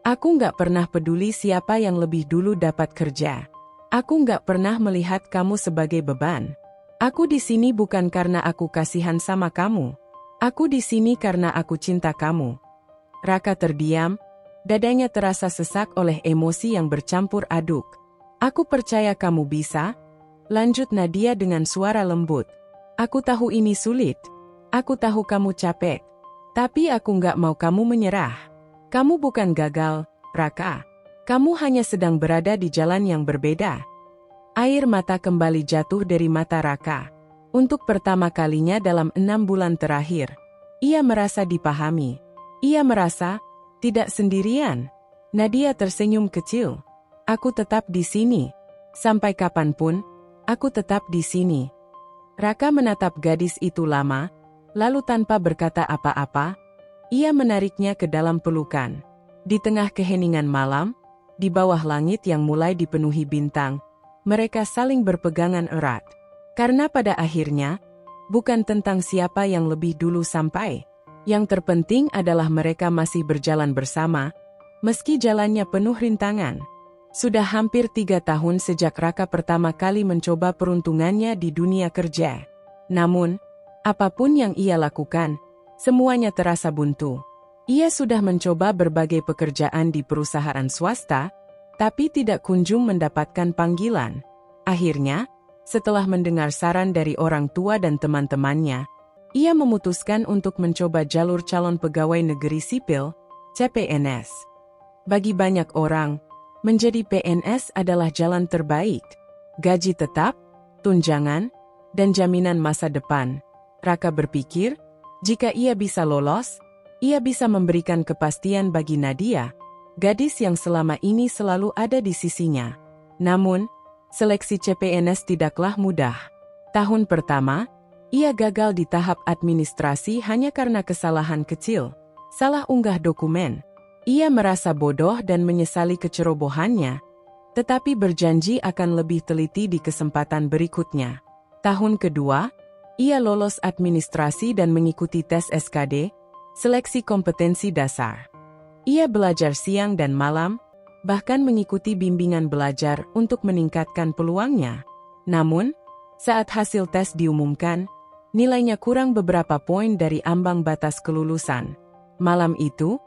Speaker 1: Aku nggak pernah peduli siapa yang lebih dulu dapat kerja. Aku nggak pernah melihat kamu sebagai beban. Aku di sini bukan karena aku kasihan sama kamu. Aku di sini karena aku cinta kamu. Raka terdiam, Dadanya terasa sesak oleh emosi yang bercampur aduk. Aku percaya kamu bisa, lanjut Nadia dengan suara lembut. Aku tahu ini sulit. Aku tahu kamu capek. Tapi aku nggak mau kamu menyerah. Kamu bukan gagal, Raka. Kamu hanya sedang berada di jalan yang berbeda. Air mata kembali jatuh dari mata Raka. Untuk pertama kalinya dalam 6 bulan terakhir, ia merasa dipahami. Ia merasa tidak sendirian. Nadia tersenyum kecil. Aku tetap di sini. Sampai kapanpun, aku tetap di sini. Raka menatap gadis itu lama, lalu tanpa berkata apa-apa, ia menariknya ke dalam pelukan. Di tengah keheningan malam, di bawah langit yang mulai dipenuhi bintang, mereka saling berpegangan erat. Karena pada akhirnya, bukan tentang siapa yang lebih dulu sampai. Yang terpenting adalah mereka masih berjalan bersama, meski jalannya penuh rintangan. Sudah hampir 3 tahun sejak Raka pertama kali mencoba peruntungannya di dunia kerja. Namun, apapun yang ia lakukan, semuanya terasa buntu. Ia sudah mencoba berbagai pekerjaan di perusahaan swasta, tapi tidak kunjung mendapatkan panggilan. Akhirnya, setelah mendengar saran dari orang tua dan teman-temannya, ia memutuskan untuk mencoba jalur calon pegawai negeri sipil, CPNS. Bagi banyak orang, menjadi PNS adalah jalan terbaik. Gaji tetap, tunjangan, dan jaminan masa depan. Raka berpikir, jika ia bisa lolos, ia bisa memberikan kepastian bagi Nadia, gadis yang selama ini selalu ada di sisinya. Namun, seleksi CPNS tidaklah mudah. Tahun pertama, ia gagal di tahap administrasi hanya karena kesalahan kecil, salah unggah dokumen. Ia merasa bodoh dan menyesali kecerobohannya, tetapi berjanji akan lebih teliti di kesempatan berikutnya. Tahun kedua, ia lolos administrasi dan mengikuti tes SKD, seleksi kompetensi dasar. Ia belajar siang dan malam, bahkan mengikuti bimbingan belajar untuk meningkatkan peluangnya. Namun, saat hasil tes diumumkan, nilainya kurang beberapa poin dari ambang batas kelulusan. Malam itu,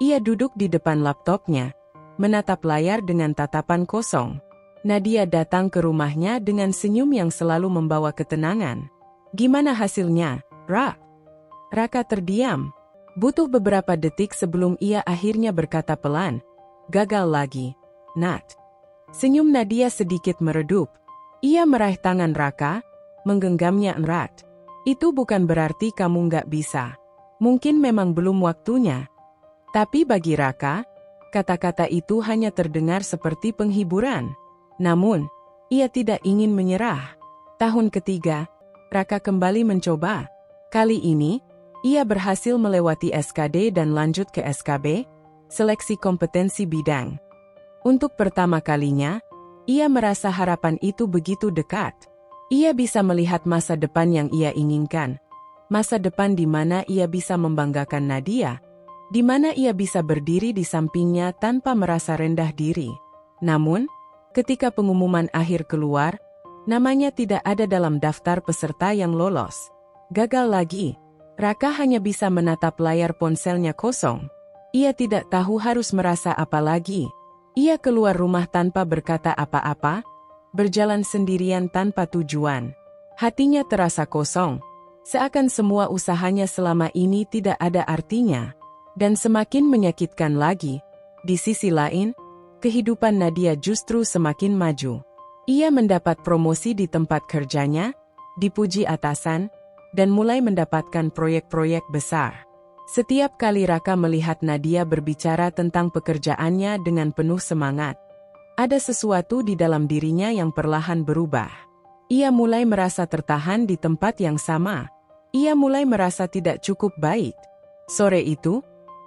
Speaker 1: ia duduk di depan laptopnya, menatap layar dengan tatapan kosong. Nadia datang ke rumahnya dengan senyum yang selalu membawa ketenangan. Gimana hasilnya, Ra? Raka terdiam. Butuh beberapa detik sebelum ia akhirnya berkata pelan, gagal lagi, Nat. Senyum Nadia sedikit meredup. Ia meraih tangan Raka, menggenggamnya erat. Itu bukan berarti kamu nggak bisa. Mungkin memang belum waktunya. Tapi bagi Raka, kata-kata itu hanya terdengar seperti penghiburan. Namun, ia tidak ingin menyerah. Tahun ketiga, Raka kembali mencoba. Kali ini, ia berhasil melewati SKD dan lanjut ke SKB, seleksi kompetensi bidang. Untuk pertama kalinya, ia merasa harapan itu begitu dekat. Ia bisa melihat masa depan yang ia inginkan. Masa depan di mana ia bisa membanggakan Nadia, di mana ia bisa berdiri di sampingnya tanpa merasa rendah diri. Namun, ketika pengumuman akhir keluar, namanya tidak ada dalam daftar peserta yang lolos. Gagal lagi. Raka hanya bisa menatap layar ponselnya kosong. Ia tidak tahu harus merasa apa lagi. Ia keluar rumah tanpa berkata apa-apa, berjalan sendirian tanpa tujuan. Hatinya terasa kosong, seakan semua usahanya selama ini tidak ada artinya. Dan semakin menyakitkan lagi, di sisi lain, kehidupan Nadia justru semakin maju. Ia mendapat promosi di tempat kerjanya, dipuji atasan, dan mulai mendapatkan proyek-proyek besar. Setiap kali Raka melihat Nadia berbicara tentang pekerjaannya dengan penuh semangat, ada sesuatu di dalam dirinya yang perlahan berubah. Ia mulai merasa tertahan di tempat yang sama. Ia mulai merasa tidak cukup baik. Sore itu,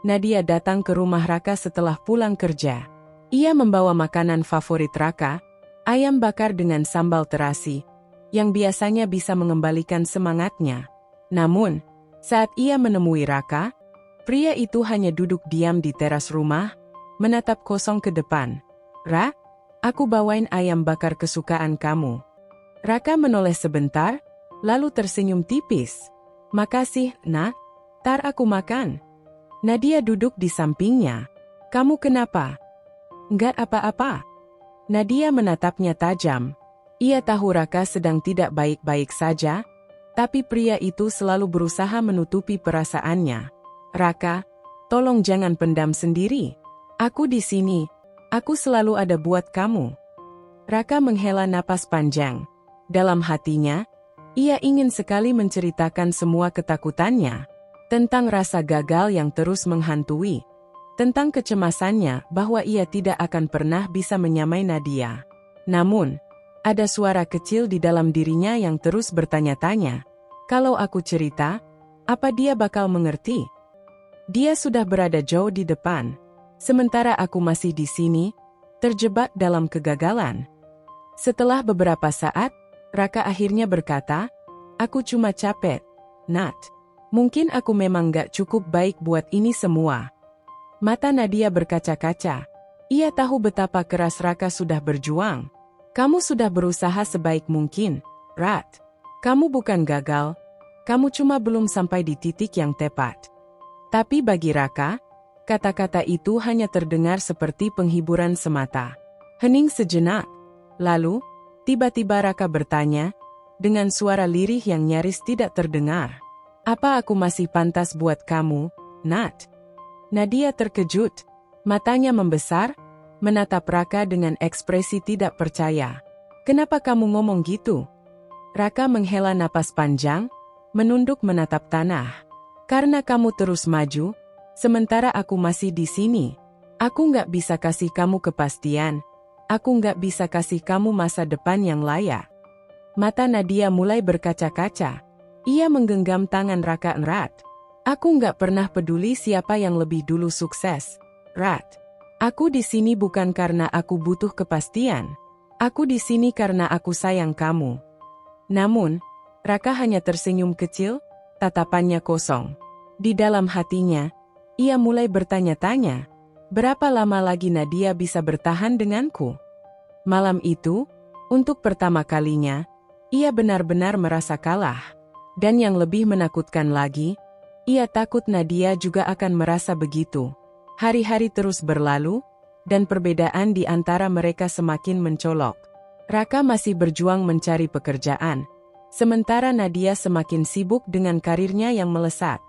Speaker 1: Nadia datang ke rumah Raka setelah pulang kerja. Ia membawa makanan favorit Raka, ayam bakar dengan sambal terasi, yang biasanya bisa mengembalikan semangatnya. Namun, saat ia menemui Raka, pria itu hanya duduk diam di teras rumah, menatap kosong ke depan. Ra, aku bawain ayam bakar kesukaan kamu. Raka menoleh sebentar, lalu tersenyum tipis. Makasih, Nak. Tar aku makan. Nadia duduk di sampingnya. Kamu kenapa? Enggak apa-apa. Nadia menatapnya tajam. Ia tahu Raka sedang tidak baik-baik saja, tapi pria itu selalu berusaha menutupi perasaannya. Raka, tolong jangan pendam sendiri. Aku di sini. Aku selalu ada buat kamu. Raka menghela napas panjang. Dalam hatinya, ia ingin sekali menceritakan semua ketakutannya. Tentang rasa gagal yang terus menghantui. Tentang kecemasannya bahwa ia tidak akan pernah bisa menyamai Nadia. Namun, ada suara kecil di dalam dirinya yang terus bertanya-tanya. Kalau aku cerita, apa dia bakal mengerti? Dia sudah berada jauh di depan. Sementara aku masih di sini, terjebak dalam kegagalan. Setelah beberapa saat, Raka akhirnya berkata, aku cuma capek, Nat. Mungkin aku memang gak cukup baik buat ini semua. Mata Nadia berkaca-kaca. Ia tahu betapa keras Raka sudah berjuang. Kamu sudah berusaha sebaik mungkin, Rat. Kamu bukan gagal, kamu cuma belum sampai di titik yang tepat. Tapi bagi Raka, kata-kata itu hanya terdengar seperti penghiburan semata. Hening sejenak. Lalu, tiba-tiba Raka bertanya, dengan suara lirih yang nyaris tidak terdengar. Apa aku masih pantas buat kamu, Nat? Nadia terkejut. Matanya membesar, menatap Raka dengan ekspresi tidak percaya. Kenapa kamu ngomong gitu? Raka menghela napas panjang, menunduk menatap tanah. Karena kamu terus maju, sementara aku masih di sini. Aku nggak bisa kasih kamu kepastian. Aku nggak bisa kasih kamu masa depan yang layak. Mata Nadia mulai berkaca-kaca. Ia menggenggam tangan Raka erat. Aku nggak pernah peduli siapa yang lebih dulu sukses, Rat. Aku di sini bukan karena aku butuh kepastian. Aku di sini karena aku sayang kamu. Namun, Raka hanya tersenyum kecil, tatapannya kosong. Di dalam hatinya, ia mulai bertanya-tanya, berapa lama lagi Nadia bisa bertahan denganku? Malam itu, untuk pertama kalinya, ia benar-benar merasa kalah. Dan yang lebih menakutkan lagi, ia takut Nadia juga akan merasa begitu. Hari-hari terus berlalu, dan perbedaan di antara mereka semakin mencolok. Raka masih berjuang mencari pekerjaan, sementara Nadia semakin sibuk dengan karirnya yang melesat.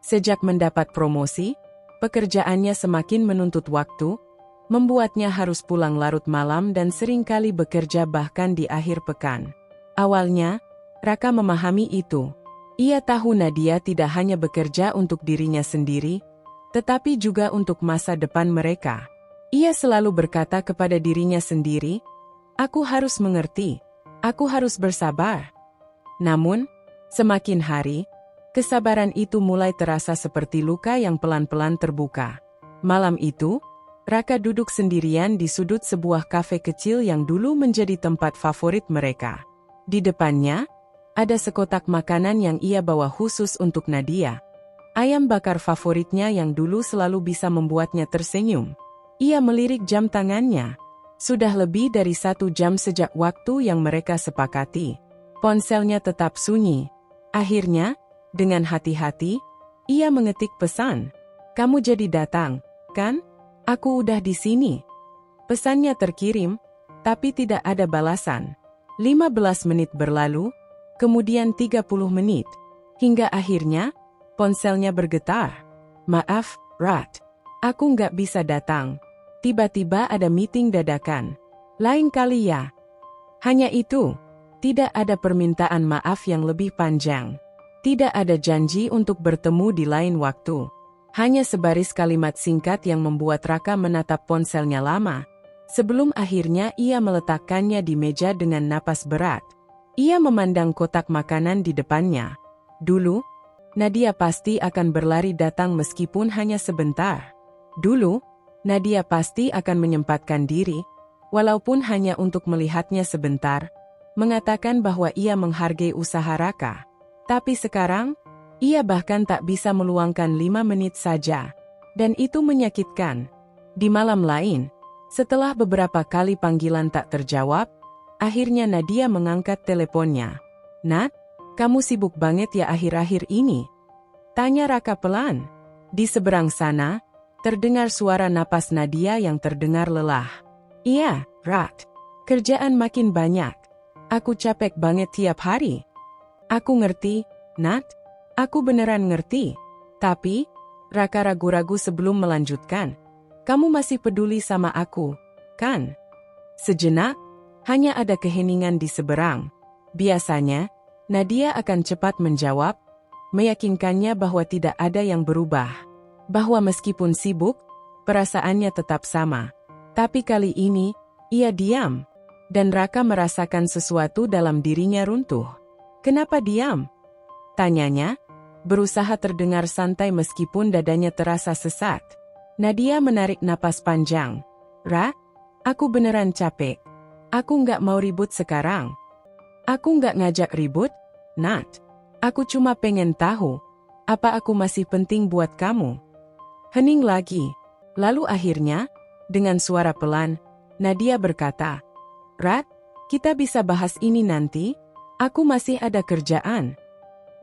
Speaker 1: Sejak mendapat promosi, pekerjaannya semakin menuntut waktu, membuatnya harus pulang larut malam dan seringkali bekerja bahkan di akhir pekan. Awalnya, Raka memahami itu. Ia tahu Nadia tidak hanya bekerja untuk dirinya sendiri, tetapi juga untuk masa depan mereka. Ia selalu berkata kepada dirinya sendiri, aku harus mengerti, aku harus bersabar. Namun, semakin hari, kesabaran itu mulai terasa seperti luka yang pelan-pelan terbuka. Malam itu, Raka duduk sendirian di sudut sebuah kafe kecil yang dulu menjadi tempat favorit mereka. Di depannya, ada sekotak makanan yang ia bawa khusus untuk Nadia. Ayam bakar favoritnya yang dulu selalu bisa membuatnya tersenyum. Ia melirik jam tangannya. Sudah lebih dari 1 jam sejak waktu yang mereka sepakati. Ponselnya tetap sunyi. Akhirnya, dengan hati-hati, ia mengetik pesan. Kamu jadi datang, kan? Aku udah di sini. Pesannya terkirim, tapi tidak ada balasan. 15 menit berlalu, kemudian 30 menit. Hingga akhirnya, ponselnya bergetar. Maaf, Rat. Aku nggak bisa datang. Tiba-tiba ada meeting dadakan. Lain kali ya. Hanya itu. Tidak ada permintaan maaf yang lebih panjang. Tidak ada janji untuk bertemu di lain waktu. Hanya sebaris kalimat singkat yang membuat Raka menatap ponselnya lama. Sebelum akhirnya ia meletakkannya di meja dengan napas berat. Ia memandang kotak makanan di depannya. Dulu, Nadia pasti akan berlari datang meskipun hanya sebentar. Dulu, Nadia pasti akan menyempatkan diri, walaupun hanya untuk melihatnya sebentar, mengatakan bahwa ia menghargai usaha Raka. Tapi sekarang, ia bahkan tak bisa meluangkan 5 menit saja. Dan itu menyakitkan. Di malam lain, setelah beberapa kali panggilan tak terjawab, akhirnya Nadia mengangkat teleponnya. Nat, kamu sibuk banget ya akhir-akhir ini? Tanya Raka pelan. Di seberang sana, Terdengar suara napas Nadia yang terdengar lelah. Iya, Rat. Kerjaan makin banyak. Aku capek banget tiap hari. Aku ngerti, Nat. Aku beneran ngerti. Tapi, Raka ragu-ragu sebelum melanjutkan. Kamu masih peduli sama aku, kan? Sejenak, hanya ada keheningan di seberang. Biasanya, Nadia akan cepat menjawab, meyakinkannya bahwa tidak ada yang berubah. Bahwa meskipun sibuk, perasaannya tetap sama. Tapi kali ini, ia diam. Dan Raka merasakan sesuatu dalam dirinya runtuh. Kenapa diam? Tanyanya, berusaha terdengar santai meskipun dadanya terasa sesak. Nadia menarik napas panjang. Ra, aku beneran capek. Aku nggak mau ribut sekarang. Aku nggak ngajak ribut, Nat. Aku cuma pengen tahu, apa aku masih penting buat kamu? Hening lagi. Lalu akhirnya, dengan suara pelan, Nadia berkata, Rat, kita bisa bahas ini nanti? Aku masih ada kerjaan.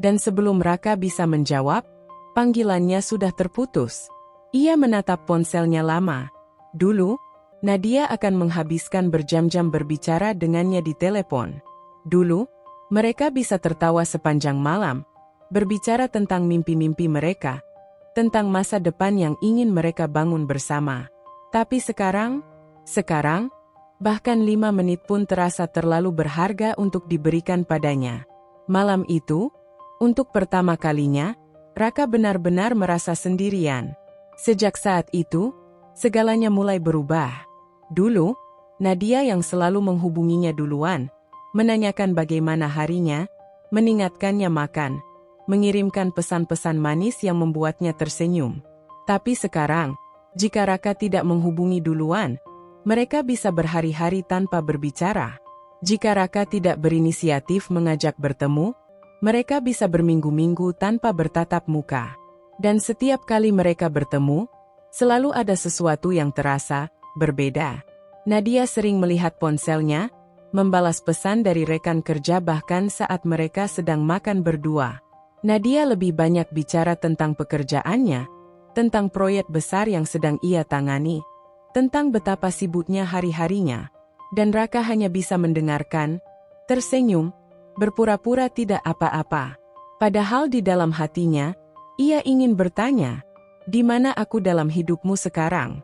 Speaker 1: Dan sebelum Raka bisa menjawab, panggilannya sudah terputus. Ia menatap ponselnya lama. Dulu, Nadia akan menghabiskan berjam-jam berbicara dengannya di telepon. Dulu, mereka bisa tertawa sepanjang malam, berbicara tentang mimpi-mimpi mereka, tentang masa depan yang ingin mereka bangun bersama. Tapi sekarang, bahkan 5 menit pun terasa terlalu berharga untuk diberikan padanya. Malam itu, untuk pertama kalinya, Raka benar-benar merasa sendirian. Sejak saat itu, segalanya mulai berubah. Dulu, Nadia yang selalu menghubunginya duluan, menanyakan bagaimana harinya, mengingatkannya makan, mengirimkan pesan-pesan manis yang membuatnya tersenyum. Tapi sekarang, jika Raka tidak menghubungi duluan, mereka bisa berhari-hari tanpa berbicara. Jika Raka tidak berinisiatif mengajak bertemu, mereka bisa berminggu-minggu tanpa bertatap muka. Dan setiap kali mereka bertemu, selalu ada sesuatu yang terasa berbeda. Nadia sering melihat ponselnya, membalas pesan dari rekan kerja bahkan saat mereka sedang makan berdua. Nadia lebih banyak bicara tentang pekerjaannya, tentang proyek besar yang sedang ia tangani, tentang betapa sibuknya hari-harinya, dan Raka hanya bisa mendengarkan, tersenyum, berpura-pura tidak apa-apa. Padahal di dalam hatinya, ia ingin bertanya, di mana aku dalam hidupmu sekarang?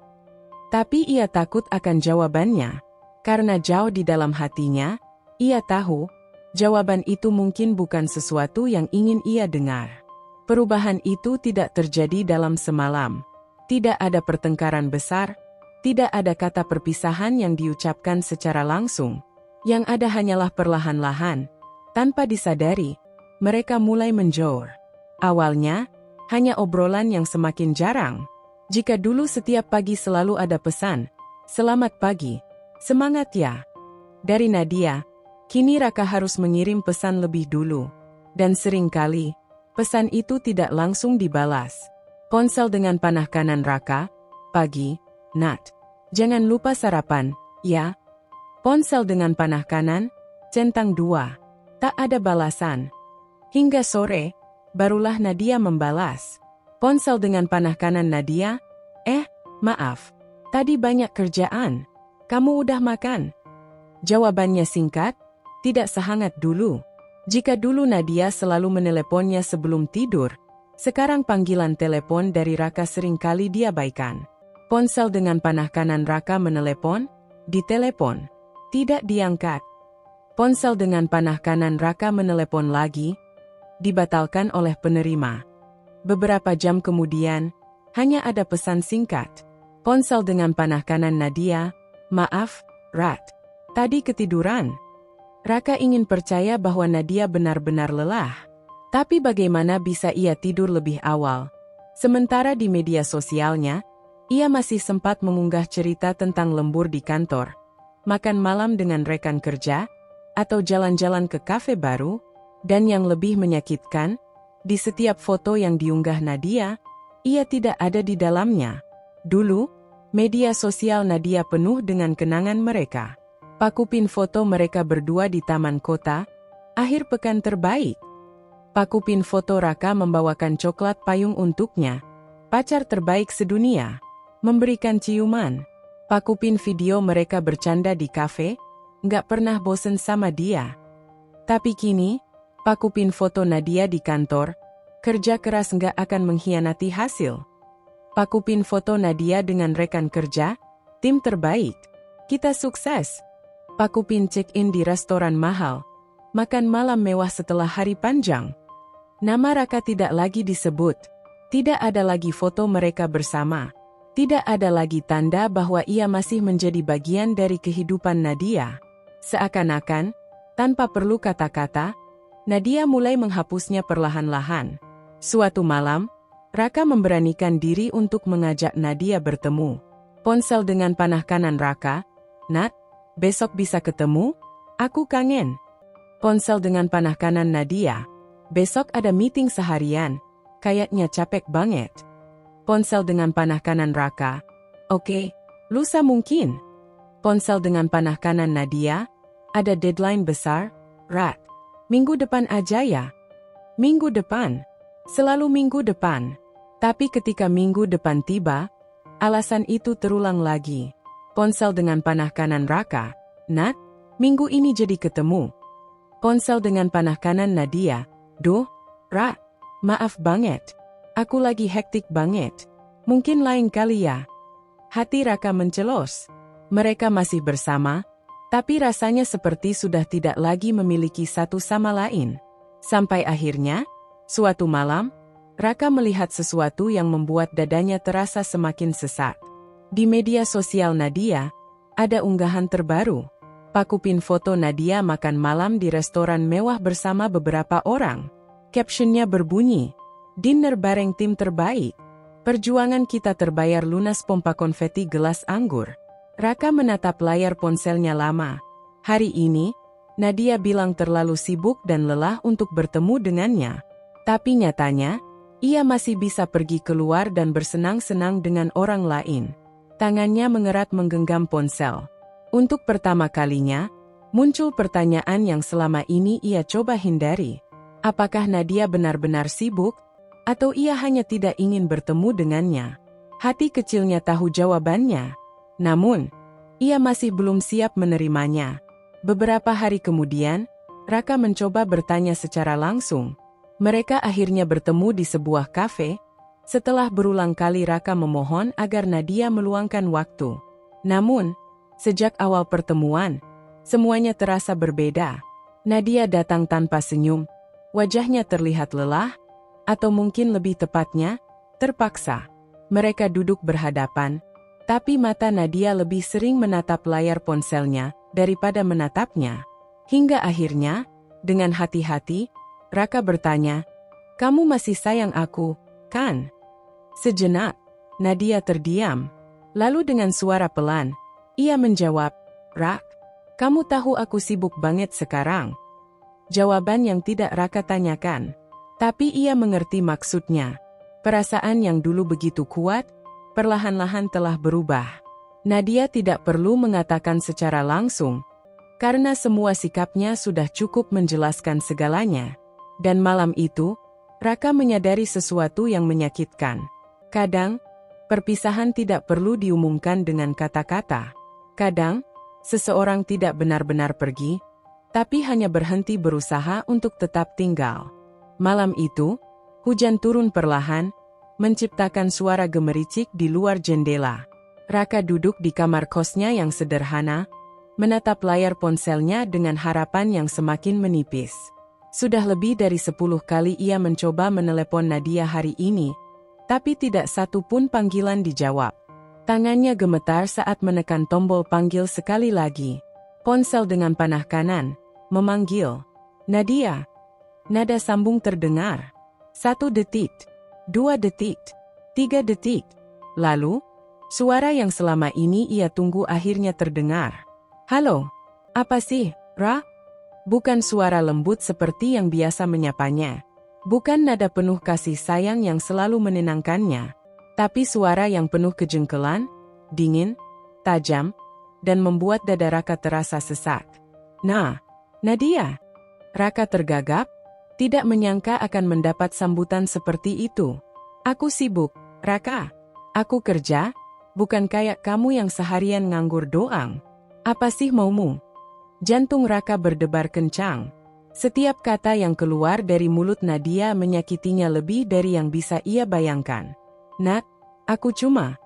Speaker 1: Tapi ia takut akan jawabannya, karena jauh di dalam hatinya, ia tahu, jawaban itu mungkin bukan sesuatu yang ingin ia dengar. Perubahan itu tidak terjadi dalam semalam. Tidak ada pertengkaran besar, tidak ada kata perpisahan yang diucapkan secara langsung. Yang ada hanyalah perlahan-lahan, tanpa disadari, mereka mulai menjauh. Awalnya, hanya obrolan yang semakin jarang. Jika dulu setiap pagi selalu ada pesan, "Selamat pagi, semangat ya." Dari Nadia, kini Raka harus mengirim pesan lebih dulu. Dan seringkali, pesan itu tidak langsung dibalas. Ponsel dengan panah kanan Raka, "Pagi, Nat. Jangan lupa sarapan, ya." Ponsel dengan panah kanan, centang 2. Tak ada balasan. Hingga sore, barulah Nadia membalas. Ponsel dengan panah kanan Nadia, maaf. Tadi banyak kerjaan. Kamu udah makan?" Jawabannya singkat, tidak sehangat dulu. Jika dulu Nadia selalu meneleponnya sebelum tidur, sekarang panggilan telepon dari Raka seringkali diabaikan. Ponsel dengan panah kanan Raka menelepon, ditelepon, tidak diangkat. Ponsel dengan panah kanan Raka menelepon lagi, dibatalkan oleh penerima. Beberapa jam kemudian, hanya ada pesan singkat. Ponsel dengan panah kanan Nadia, "Maaf, Rat. Tadi ketiduran." Raka ingin percaya bahwa Nadia benar-benar lelah. Tapi bagaimana bisa ia tidur lebih awal? Sementara di media sosialnya, ia masih sempat mengunggah cerita tentang lembur di kantor, makan malam dengan rekan kerja, atau jalan-jalan ke kafe baru, dan yang lebih menyakitkan, di setiap foto yang diunggah Nadia, ia tidak ada di dalamnya. Dulu, media sosial Nadia penuh dengan kenangan mereka. Pakupin foto mereka berdua di taman kota, akhir pekan terbaik. Pakupin foto Raka membawakan coklat payung untuknya, pacar terbaik sedunia. memberikan ciuman. Pakupin video mereka bercanda di kafe, nggak pernah bosen sama dia. Tapi kini, pakupin foto Nadia di kantor, kerja keras nggak akan mengkhianati hasil. Pakupin foto Nadia dengan rekan kerja, tim terbaik. Kita sukses. Pakupin check-in di restoran mahal, makan malam mewah setelah hari panjang. Nama Raka tidak lagi disebut. Tidak ada lagi foto mereka bersama. Tidak ada lagi tanda bahwa ia masih menjadi bagian dari kehidupan Nadia. Seakan-akan, tanpa perlu kata-kata, Nadia mulai menghapusnya perlahan-lahan. Suatu malam, Raka memberanikan diri untuk mengajak Nadia bertemu. Ponsel dengan panah kanan Raka, "Nat, besok bisa ketemu? Aku kangen." Ponsel dengan panah kanan Nadia, "Besok ada meeting seharian, kayaknya capek banget." Ponsel dengan panah kanan Raka, "Oke, lusa mungkin." Ponsel dengan panah kanan Nadia, "Ada deadline besar, Rat. Minggu depan aja ya." Minggu depan. Selalu minggu depan. Tapi ketika minggu depan tiba, alasan itu terulang lagi. Ponsel dengan panah kanan Raka, "Nat, minggu ini jadi ketemu." Ponsel dengan panah kanan Nadia, "Duh, Rat, maaf banget. Aku lagi hektik banget. Mungkin lain kali ya." Hati Raka mencelos. Mereka masih bersama, tapi rasanya seperti sudah tidak lagi memiliki satu sama lain. Sampai akhirnya, suatu malam, Raka melihat sesuatu yang membuat dadanya terasa semakin sesak. Di media sosial Nadia, ada unggahan terbaru. Pakupin foto Nadia makan malam di restoran mewah bersama beberapa orang. Captionnya berbunyi, "Dinner bareng tim terbaik. Perjuangan kita terbayar lunas." Pompa konfeti gelas anggur. Raka menatap layar ponselnya lama. Hari ini, Nadia bilang terlalu sibuk dan lelah untuk bertemu dengannya. Tapi nyatanya, ia masih bisa pergi keluar dan bersenang-senang dengan orang lain. Tangannya mengerat menggenggam ponsel. Untuk pertama kalinya, muncul pertanyaan yang selama ini ia coba hindari. Apakah Nadia benar-benar sibuk, atau ia hanya tidak ingin bertemu dengannya? Hati kecilnya tahu jawabannya. Namun, ia masih belum siap menerimanya. Beberapa hari kemudian, Raka mencoba bertanya secara langsung. Mereka akhirnya bertemu di sebuah kafe. Setelah berulang kali Raka memohon agar Nadia meluangkan waktu. Namun, sejak awal pertemuan, semuanya terasa berbeda. Nadia datang tanpa senyum. Wajahnya terlihat lelah, atau mungkin lebih tepatnya, terpaksa. Mereka duduk berhadapan, tapi mata Nadia lebih sering menatap layar ponselnya daripada menatapnya. Hingga akhirnya, dengan hati-hati, Raka bertanya, "Kamu masih sayang aku, kan?" Sejenak, Nadia terdiam. Lalu dengan suara pelan, ia menjawab, "Rak, kamu tahu aku sibuk banget sekarang." Jawaban yang tidak Raka tanyakan. Tapi ia mengerti maksudnya. Perasaan yang dulu begitu kuat, perlahan-lahan telah berubah. Nadia tidak perlu mengatakan secara langsung, karena semua sikapnya sudah cukup menjelaskan segalanya. Dan malam itu, Raka menyadari sesuatu yang menyakitkan. Kadang, perpisahan tidak perlu diumumkan dengan kata-kata. Kadang, seseorang tidak benar-benar pergi, tapi hanya berhenti berusaha untuk tetap tinggal. Malam itu, hujan turun perlahan, menciptakan suara gemericik di luar jendela. Raka duduk di kamar kosnya yang sederhana, menatap layar ponselnya dengan harapan yang semakin menipis. Sudah lebih dari 10 kali ia mencoba menelepon Nadia hari ini, tapi tidak satu pun panggilan dijawab. Tangannya gemetar saat menekan tombol panggil sekali lagi. Ponsel dengan panah kanan, memanggil, "Nadia." Nada sambung terdengar. 1 detik, 2 detik, 3 detik. Lalu, suara yang selama ini ia tunggu akhirnya terdengar. "Halo, apa sih, Ra?" Bukan suara lembut seperti yang biasa menyapanya. Bukan nada penuh kasih sayang yang selalu menenangkannya. Tapi suara yang penuh kejengkelan, dingin, tajam, dan membuat dada Raka terasa sesak. "Nah, Nadia." Raka tergagap, tidak menyangka akan mendapat sambutan seperti itu. "Aku sibuk, Raka. Aku kerja, Bukan kayak kamu yang seharian nganggur doang. Apa sih maumu? Jantung Raka berdebar kencang. Setiap kata yang keluar dari mulut Nadia menyakitinya lebih dari yang bisa ia bayangkan. Nat, aku cuma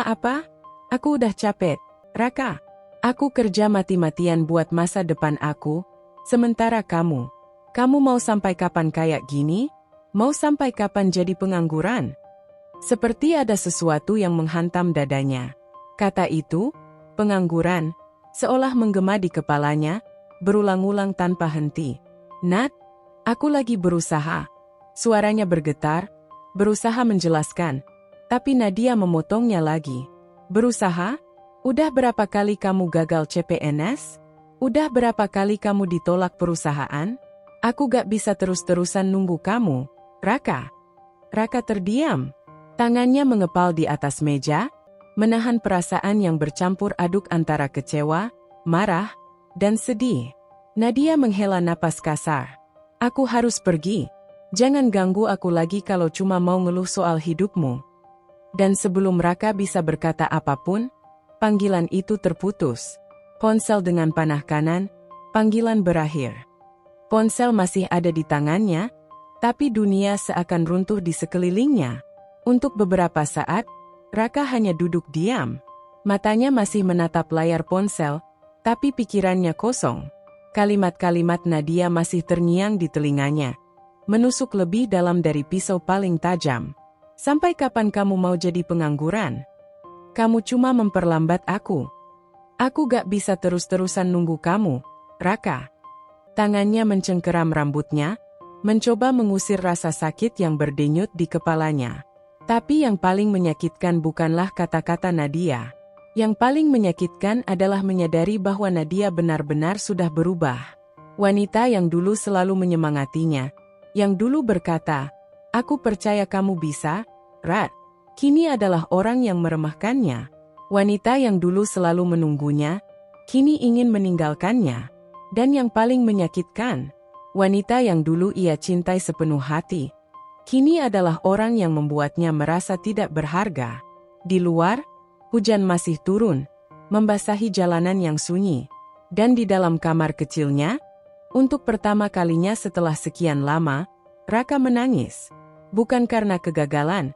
Speaker 1: apa? Aku udah capek, Raka. Aku kerja mati-matian buat masa depan aku, sementara kamu mau sampai kapan kayak gini? Mau sampai kapan jadi pengangguran? Seperti ada sesuatu yang menghantam dadanya. Kata itu, pengangguran, seolah menggema di kepalanya, berulang-ulang tanpa henti. Nat, aku lagi berusaha. Suaranya bergetar, berusaha menjelaskan. Tapi Nadia memotongnya lagi. Berusaha? Udah berapa kali kamu gagal CPNS? Udah berapa kali kamu ditolak perusahaan? Aku gak bisa terus-terusan nunggu kamu, Raka. Raka terdiam. Tangannya mengepal di atas meja, menahan perasaan yang bercampur aduk antara kecewa, marah, dan sedih. Nadia menghela napas kasar. Aku harus pergi. Jangan ganggu aku lagi kalau cuma mau ngeluh soal hidupmu. Dan sebelum Raka bisa berkata apapun, panggilan itu terputus. Ponsel dengan panah kanan, panggilan berakhir. Ponsel masih ada di tangannya, tapi dunia seakan runtuh di sekelilingnya. Untuk beberapa saat, Raka hanya duduk diam. Matanya masih menatap layar ponsel, tapi pikirannya kosong. Kalimat-kalimat Nadia masih terngiang di telinganya, menusuk lebih dalam dari pisau paling tajam. Sampai kapan kamu mau jadi pengangguran? Kamu cuma memperlambat aku. Aku gak bisa terus-terusan nunggu kamu, Raka. Tangannya mencengkeram rambutnya, mencoba mengusir rasa sakit yang berdenyut di kepalanya. Tapi yang paling menyakitkan bukanlah kata-kata Nadia. Yang paling menyakitkan adalah menyadari bahwa Nadia benar-benar sudah berubah. Wanita yang dulu selalu menyemangatinya, yang dulu berkata, "Aku percaya kamu bisa, Rat," kini adalah orang yang meremehkannya. Wanita yang dulu selalu menunggunya, kini ingin meninggalkannya. Dan yang paling menyakitkan, wanita yang dulu ia cintai sepenuh hati, kini adalah orang yang membuatnya merasa tidak berharga. Di luar, hujan masih turun, membasahi jalanan yang sunyi. Dan di dalam kamar kecilnya, untuk pertama kalinya setelah sekian lama, Raka menangis. Bukan karena kegagalan,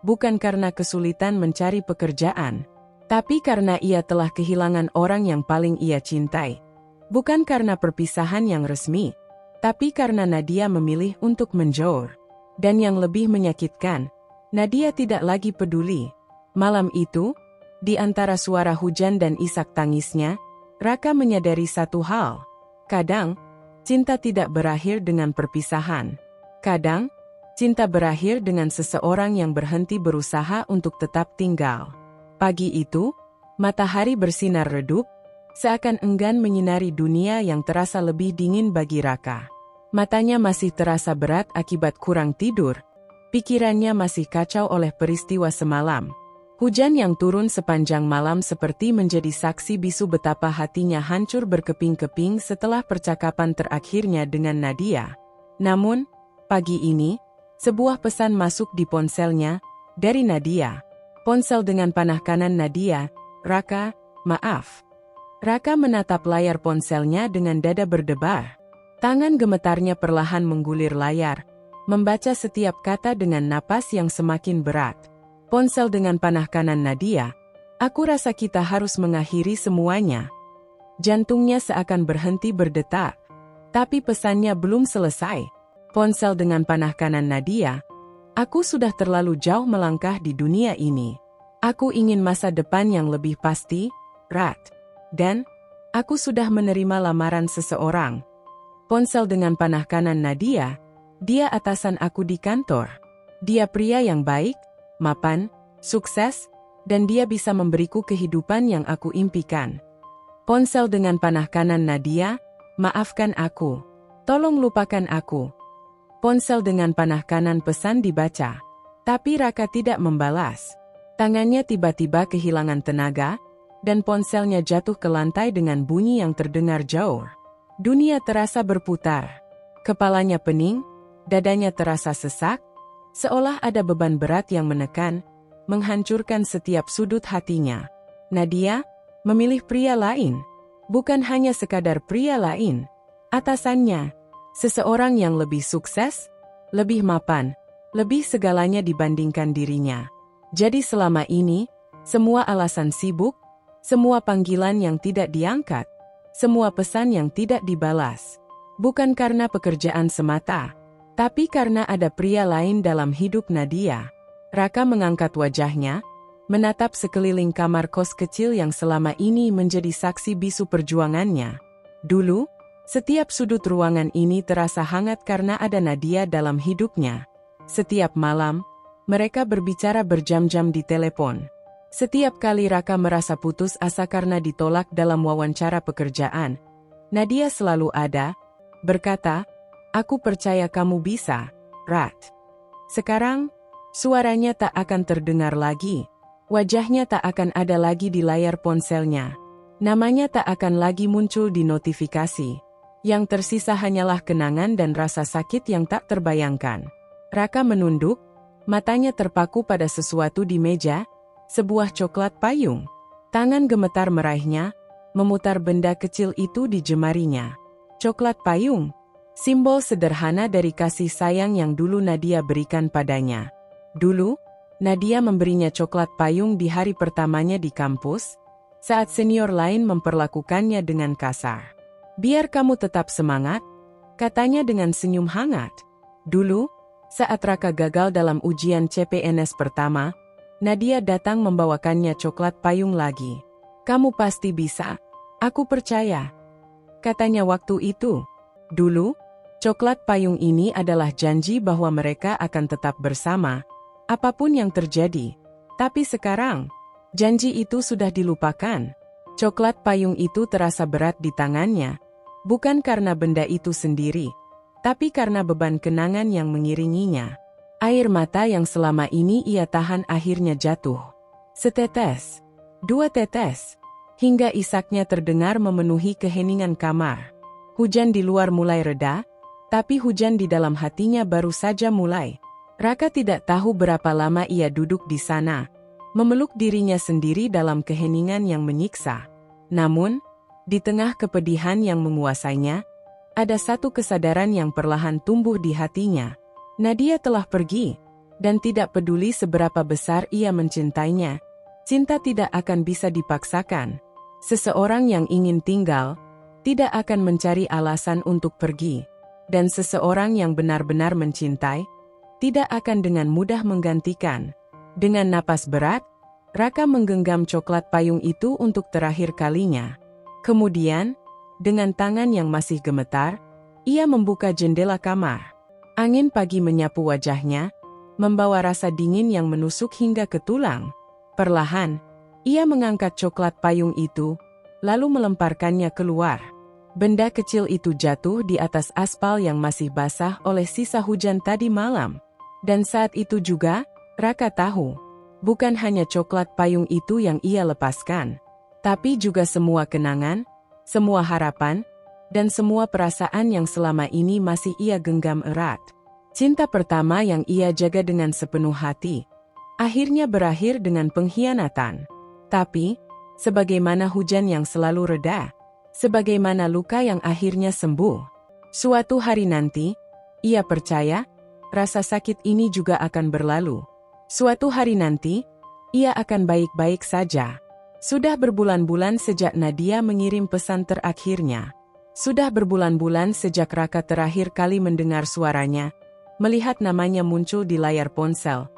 Speaker 1: bukan karena kesulitan mencari pekerjaan, tapi karena ia telah kehilangan orang yang paling ia cintai. Bukan karena perpisahan yang resmi, tapi karena Nadia memilih untuk menjauh. Dan yang lebih menyakitkan, Nadia tidak lagi peduli. Malam itu, di antara suara hujan dan isak tangisnya, Raka menyadari satu hal. Kadang, cinta tidak berakhir dengan perpisahan. Kadang, cinta berakhir dengan seseorang yang berhenti berusaha untuk tetap tinggal. Pagi itu, matahari bersinar redup, seakan enggan menyinari dunia yang terasa lebih dingin bagi Raka. Matanya masih terasa berat akibat kurang tidur. Pikirannya masih kacau oleh peristiwa semalam. Hujan yang turun sepanjang malam seperti menjadi saksi bisu betapa hatinya hancur berkeping-keping setelah percakapan terakhirnya dengan Nadia. Namun, pagi ini, sebuah pesan masuk di ponselnya, dari Nadia. Ponsel dengan panah kanan Nadia, "Raka, maaf." Raka menatap layar ponselnya dengan dada berdebar. Tangan gemetarnya perlahan menggulir layar, membaca setiap kata dengan napas yang semakin berat. Ponsel dengan panah kanan Nadia, "Aku rasa kita harus mengakhiri semuanya." Jantungnya seakan berhenti berdetak. Tapi pesannya belum selesai. Ponsel dengan panah kanan Nadia, "Aku sudah terlalu jauh melangkah di dunia ini. Aku ingin masa depan yang lebih pasti, Rat. Dan, aku sudah menerima lamaran seseorang." Ponsel dengan panah kanan Nadia, "Dia atasan aku di kantor. Dia pria yang baik, mapan, sukses, dan dia bisa memberiku kehidupan yang aku impikan." Ponsel dengan panah kanan Nadia, "Maafkan aku. Tolong lupakan aku." Ponsel dengan panah kanan pesan dibaca. Tapi Raka tidak membalas. Tangannya tiba-tiba kehilangan tenaga, dan ponselnya jatuh ke lantai dengan bunyi yang terdengar jauh. Dunia terasa berputar. Kepalanya pening, dadanya terasa sesak, seolah ada beban berat yang menekan, menghancurkan setiap sudut hatinya. Nadia memilih pria lain. Bukan hanya sekadar pria lain. Atasannya, seseorang yang lebih sukses, lebih mapan, lebih segalanya dibandingkan dirinya. Jadi selama ini, semua alasan sibuk, semua panggilan yang tidak diangkat, semua pesan yang tidak dibalas, bukan karena pekerjaan semata, tapi karena ada pria lain dalam hidup Nadia. Raka mengangkat wajahnya, menatap sekeliling kamar kos kecil yang selama ini menjadi saksi bisu perjuangannya. Dulu, setiap sudut ruangan ini terasa hangat karena ada Nadia dalam hidupnya. Setiap malam, mereka berbicara berjam-jam di telepon. Setiap kali Raka merasa putus asa karena ditolak dalam wawancara pekerjaan, Nadia selalu ada, berkata, "Aku percaya kamu bisa, Rat." Sekarang, suaranya tak akan terdengar lagi. Wajahnya tak akan ada lagi di layar ponselnya. Namanya tak akan lagi muncul di notifikasi. Yang tersisa hanyalah kenangan dan rasa sakit yang tak terbayangkan. Raka menunduk, matanya terpaku pada sesuatu di meja, sebuah coklat payung. Tangan gemetar meraihnya, memutar benda kecil itu di jemarinya. Coklat payung, simbol sederhana dari kasih sayang yang dulu Nadia berikan padanya. Dulu, Nadia memberinya coklat payung di hari pertamanya di kampus, saat senior lain memperlakukannya dengan kasar. "Biar kamu tetap semangat," katanya dengan senyum hangat. Dulu, saat Raka gagal dalam ujian CPNS pertama, Nadia datang membawakannya coklat payung lagi. "Kamu pasti bisa, aku percaya," katanya waktu itu. Dulu, coklat payung ini adalah janji bahwa mereka akan tetap bersama, apapun yang terjadi. Tapi sekarang, janji itu sudah dilupakan. Coklat payung itu terasa berat di tangannya, bukan karena benda itu sendiri, tapi karena beban kenangan yang mengiringinya. Air mata yang selama ini ia tahan akhirnya jatuh. Setetes, dua tetes, hingga isaknya terdengar memenuhi keheningan kamar. Hujan di luar mulai reda, tapi hujan di dalam hatinya baru saja mulai. Raka tidak tahu berapa lama ia duduk di sana, memeluk dirinya sendiri dalam keheningan yang menyiksa. Namun, di tengah kepedihan yang menguasainya, ada satu kesadaran yang perlahan tumbuh di hatinya. Nadia telah pergi, dan tidak peduli seberapa besar ia mencintainya, cinta tidak akan bisa dipaksakan. Seseorang yang ingin tinggal, tidak akan mencari alasan untuk pergi. Dan seseorang yang benar-benar mencintai, tidak akan dengan mudah menggantikan. Dengan napas berat, Raka menggenggam coklat payung itu untuk terakhir kalinya. Kemudian, dengan tangan yang masih gemetar, ia membuka jendela kamar. Angin pagi menyapu wajahnya, membawa rasa dingin yang menusuk hingga ke tulang. Perlahan, ia mengangkat coklat payung itu, lalu melemparkannya keluar. Benda kecil itu jatuh di atas aspal yang masih basah oleh sisa hujan tadi malam. Dan saat itu juga, Raka tahu, bukan hanya coklat payung itu yang ia lepaskan, tapi juga semua kenangan, semua harapan, dan semua perasaan yang selama ini masih ia genggam erat. Cinta pertama yang ia jaga dengan sepenuh hati, akhirnya berakhir dengan pengkhianatan. Tapi, sebagaimana hujan yang selalu reda, sebagaimana luka yang akhirnya sembuh, suatu hari nanti, ia percaya, rasa sakit ini juga akan berlalu. Suatu hari nanti, ia akan baik-baik saja. Sudah berbulan-bulan sejak Nadia mengirim pesan terakhirnya. Sudah berbulan-bulan sejak Raka terakhir kali mendengar suaranya, melihat namanya muncul di layar ponsel,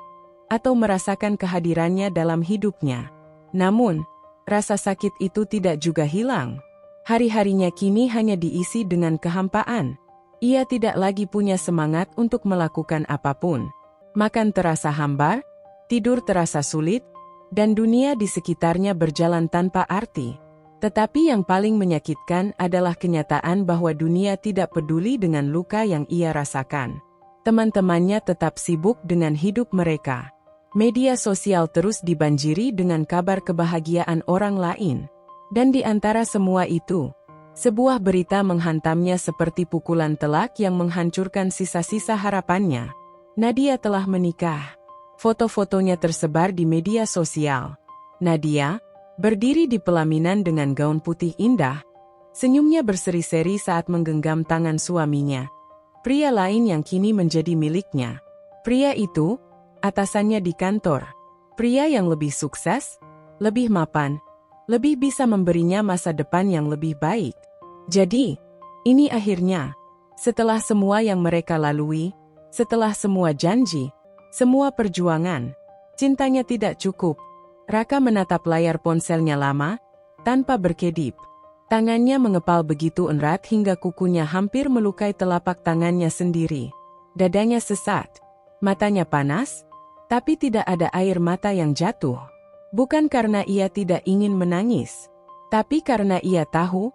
Speaker 1: atau merasakan kehadirannya dalam hidupnya. Namun, rasa sakit itu tidak juga hilang. Hari-harinya kini hanya diisi dengan kehampaan. Ia tidak lagi punya semangat untuk melakukan apapun. Makan terasa hambar, tidur terasa sulit, dan dunia di sekitarnya berjalan tanpa arti. Tetapi yang paling menyakitkan adalah kenyataan bahwa dunia tidak peduli dengan luka yang ia rasakan. Teman-temannya tetap sibuk dengan hidup mereka. Media sosial terus dibanjiri dengan kabar kebahagiaan orang lain. Dan di antara semua itu, sebuah berita menghantamnya seperti pukulan telak yang menghancurkan sisa-sisa harapannya. Nadia telah menikah. Foto-fotonya tersebar di media sosial. Nadia berdiri di pelaminan dengan gaun putih indah. Senyumnya berseri-seri saat menggenggam tangan suaminya. Pria lain yang kini menjadi miliknya. Pria itu, atasannya di kantor. Pria yang lebih sukses, lebih mapan, lebih bisa memberinya masa depan yang lebih baik. Jadi, ini akhirnya, setelah semua yang mereka lalui, setelah semua janji, semua perjuangan, cintanya tidak cukup. Raka menatap layar ponselnya lama, tanpa berkedip. Tangannya mengepal begitu erat hingga kukunya hampir melukai telapak tangannya sendiri. Dadanya sesat, matanya panas, tapi tidak ada air mata yang jatuh. Bukan karena ia tidak ingin menangis, tapi karena ia tahu,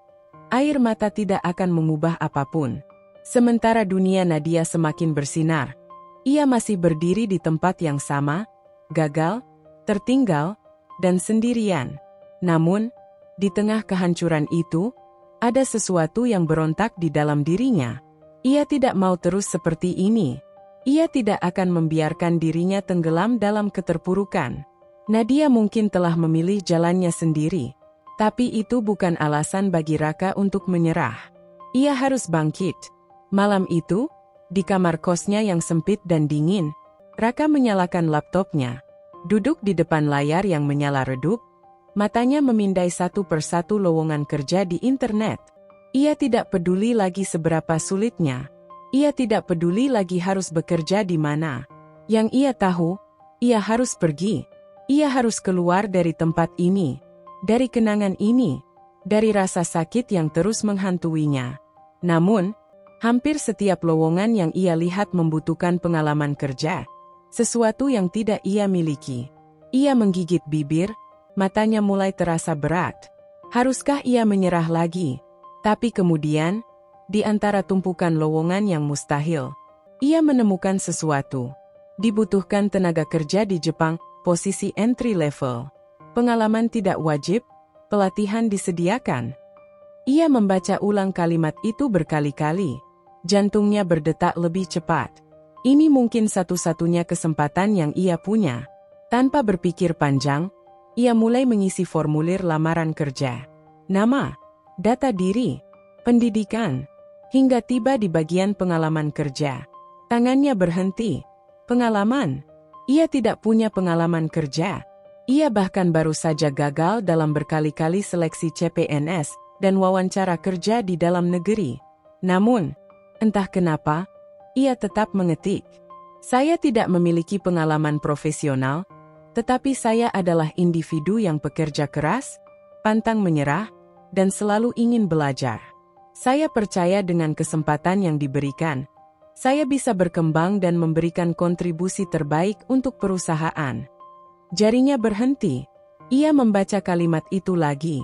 Speaker 1: air mata tidak akan mengubah apapun. Sementara dunia Nadia semakin bersinar, ia masih berdiri di tempat yang sama, gagal, tertinggal, dan sendirian. Namun, di tengah kehancuran itu, ada sesuatu yang berontak di dalam dirinya. Ia tidak mau terus seperti ini. Ia tidak akan membiarkan dirinya tenggelam dalam keterpurukan. Nadia mungkin telah memilih jalannya sendiri, tapi itu bukan alasan bagi Raka untuk menyerah. Ia harus bangkit. Malam itu, di kamar kosnya yang sempit dan dingin, Raka menyalakan laptopnya. Duduk di depan layar yang menyala redup, matanya memindai satu persatu lowongan kerja di internet. Ia tidak peduli lagi seberapa sulitnya. Ia tidak peduli lagi harus bekerja di mana. Yang ia tahu, ia harus pergi. Ia harus keluar dari tempat ini, dari kenangan ini, dari rasa sakit yang terus menghantuinya. Namun, hampir setiap lowongan yang ia lihat membutuhkan pengalaman kerja, sesuatu yang tidak ia miliki. Ia menggigit bibir, matanya mulai terasa berat. Haruskah ia menyerah lagi? Tapi kemudian, di antara tumpukan lowongan yang mustahil, ia menemukan sesuatu. Dibutuhkan tenaga kerja di Jepang, posisi entry level. Pengalaman tidak wajib, pelatihan disediakan. Ia membaca ulang kalimat itu berkali-kali. Jantungnya berdetak lebih cepat. Ini mungkin satu-satunya kesempatan yang ia punya. Tanpa berpikir panjang, ia mulai mengisi formulir lamaran kerja. Nama, data diri, pendidikan, hingga tiba di bagian pengalaman kerja. Tangannya berhenti. Pengalaman? Ia tidak punya pengalaman kerja. Ia bahkan baru saja gagal dalam berkali-kali seleksi CPNS dan wawancara kerja di dalam negeri. Namun, entah kenapa, ia tetap mengetik. Saya tidak memiliki pengalaman profesional, tetapi saya adalah individu yang pekerja keras, pantang menyerah, dan selalu ingin belajar. Saya percaya dengan kesempatan yang diberikan, saya bisa berkembang dan memberikan kontribusi terbaik untuk perusahaan. Jarinya berhenti. Ia membaca kalimat itu lagi.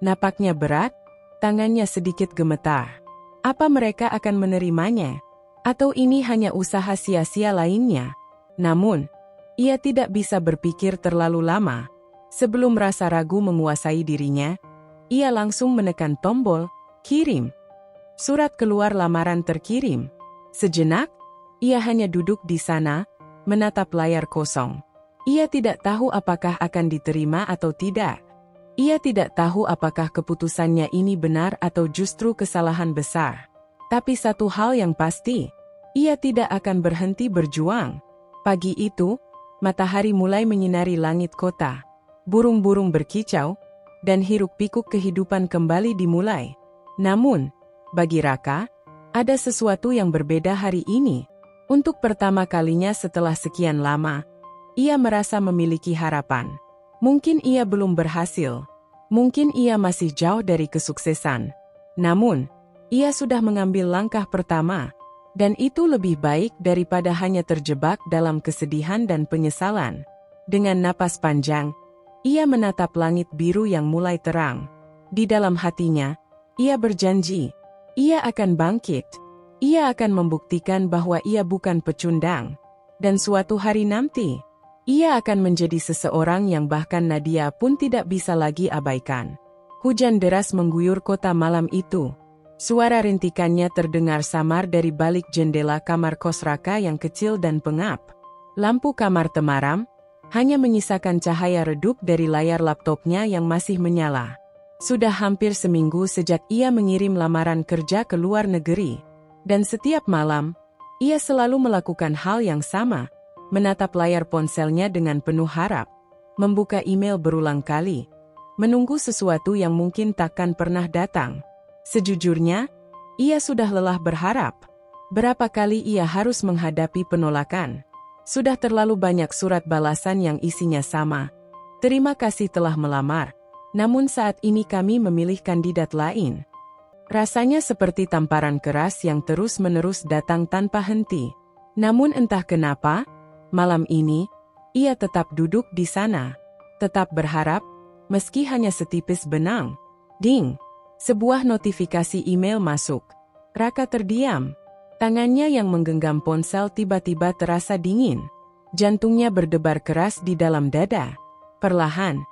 Speaker 1: Napaknya berat, tangannya sedikit gemetar. Apa mereka akan menerimanya? Atau ini hanya usaha sia-sia lainnya? Namun, ia tidak bisa berpikir terlalu lama. Sebelum rasa ragu menguasai dirinya, ia langsung menekan tombol, kirim. Surat keluar lamaran terkirim. Sejenak, ia hanya duduk di sana, menatap layar kosong. Ia tidak tahu apakah akan diterima atau tidak. Ia tidak tahu apakah keputusannya ini benar atau justru kesalahan besar. Tapi satu hal yang pasti, ia tidak akan berhenti berjuang. Pagi itu, matahari mulai menyinari langit kota. Burung-burung berkicau, dan hiruk-pikuk kehidupan kembali dimulai. Namun, bagi Raka, ada sesuatu yang berbeda hari ini. Untuk pertama kalinya setelah sekian lama, ia merasa memiliki harapan. Mungkin ia belum berhasil. Mungkin ia masih jauh dari kesuksesan. Namun, ia sudah mengambil langkah pertama. Dan itu lebih baik daripada hanya terjebak dalam kesedihan dan penyesalan. Dengan napas panjang, ia menatap langit biru yang mulai terang. Di dalam hatinya, ia berjanji, ia akan bangkit. Ia akan membuktikan bahwa ia bukan pecundang. Dan suatu hari nanti, ia akan menjadi seseorang yang bahkan Nadia pun tidak bisa lagi abaikan. Hujan deras mengguyur kota malam itu. Suara rintikannya terdengar samar dari balik jendela kamar kos Raka yang kecil dan pengap. Lampu kamar temaram, hanya menyisakan cahaya redup dari layar laptopnya yang masih menyala. Sudah hampir seminggu sejak ia mengirim lamaran kerja ke luar negeri. Dan setiap malam, ia selalu melakukan hal yang sama, menatap layar ponselnya dengan penuh harap, membuka email berulang kali, menunggu sesuatu yang mungkin takkan pernah datang. Sejujurnya, ia sudah lelah berharap. Berapa kali ia harus menghadapi penolakan? Sudah terlalu banyak surat balasan yang isinya sama. Terima kasih telah melamar, namun saat ini kami memilih kandidat lain. Rasanya seperti tamparan keras yang terus-menerus datang tanpa henti. Namun entah kenapa, malam ini, ia tetap duduk di sana. Tetap berharap, meski hanya setipis benang. Ding! Sebuah notifikasi email masuk. Raka terdiam. Tangannya yang menggenggam ponsel tiba-tiba terasa dingin. Jantungnya berdebar keras di dalam dada. Perlahan,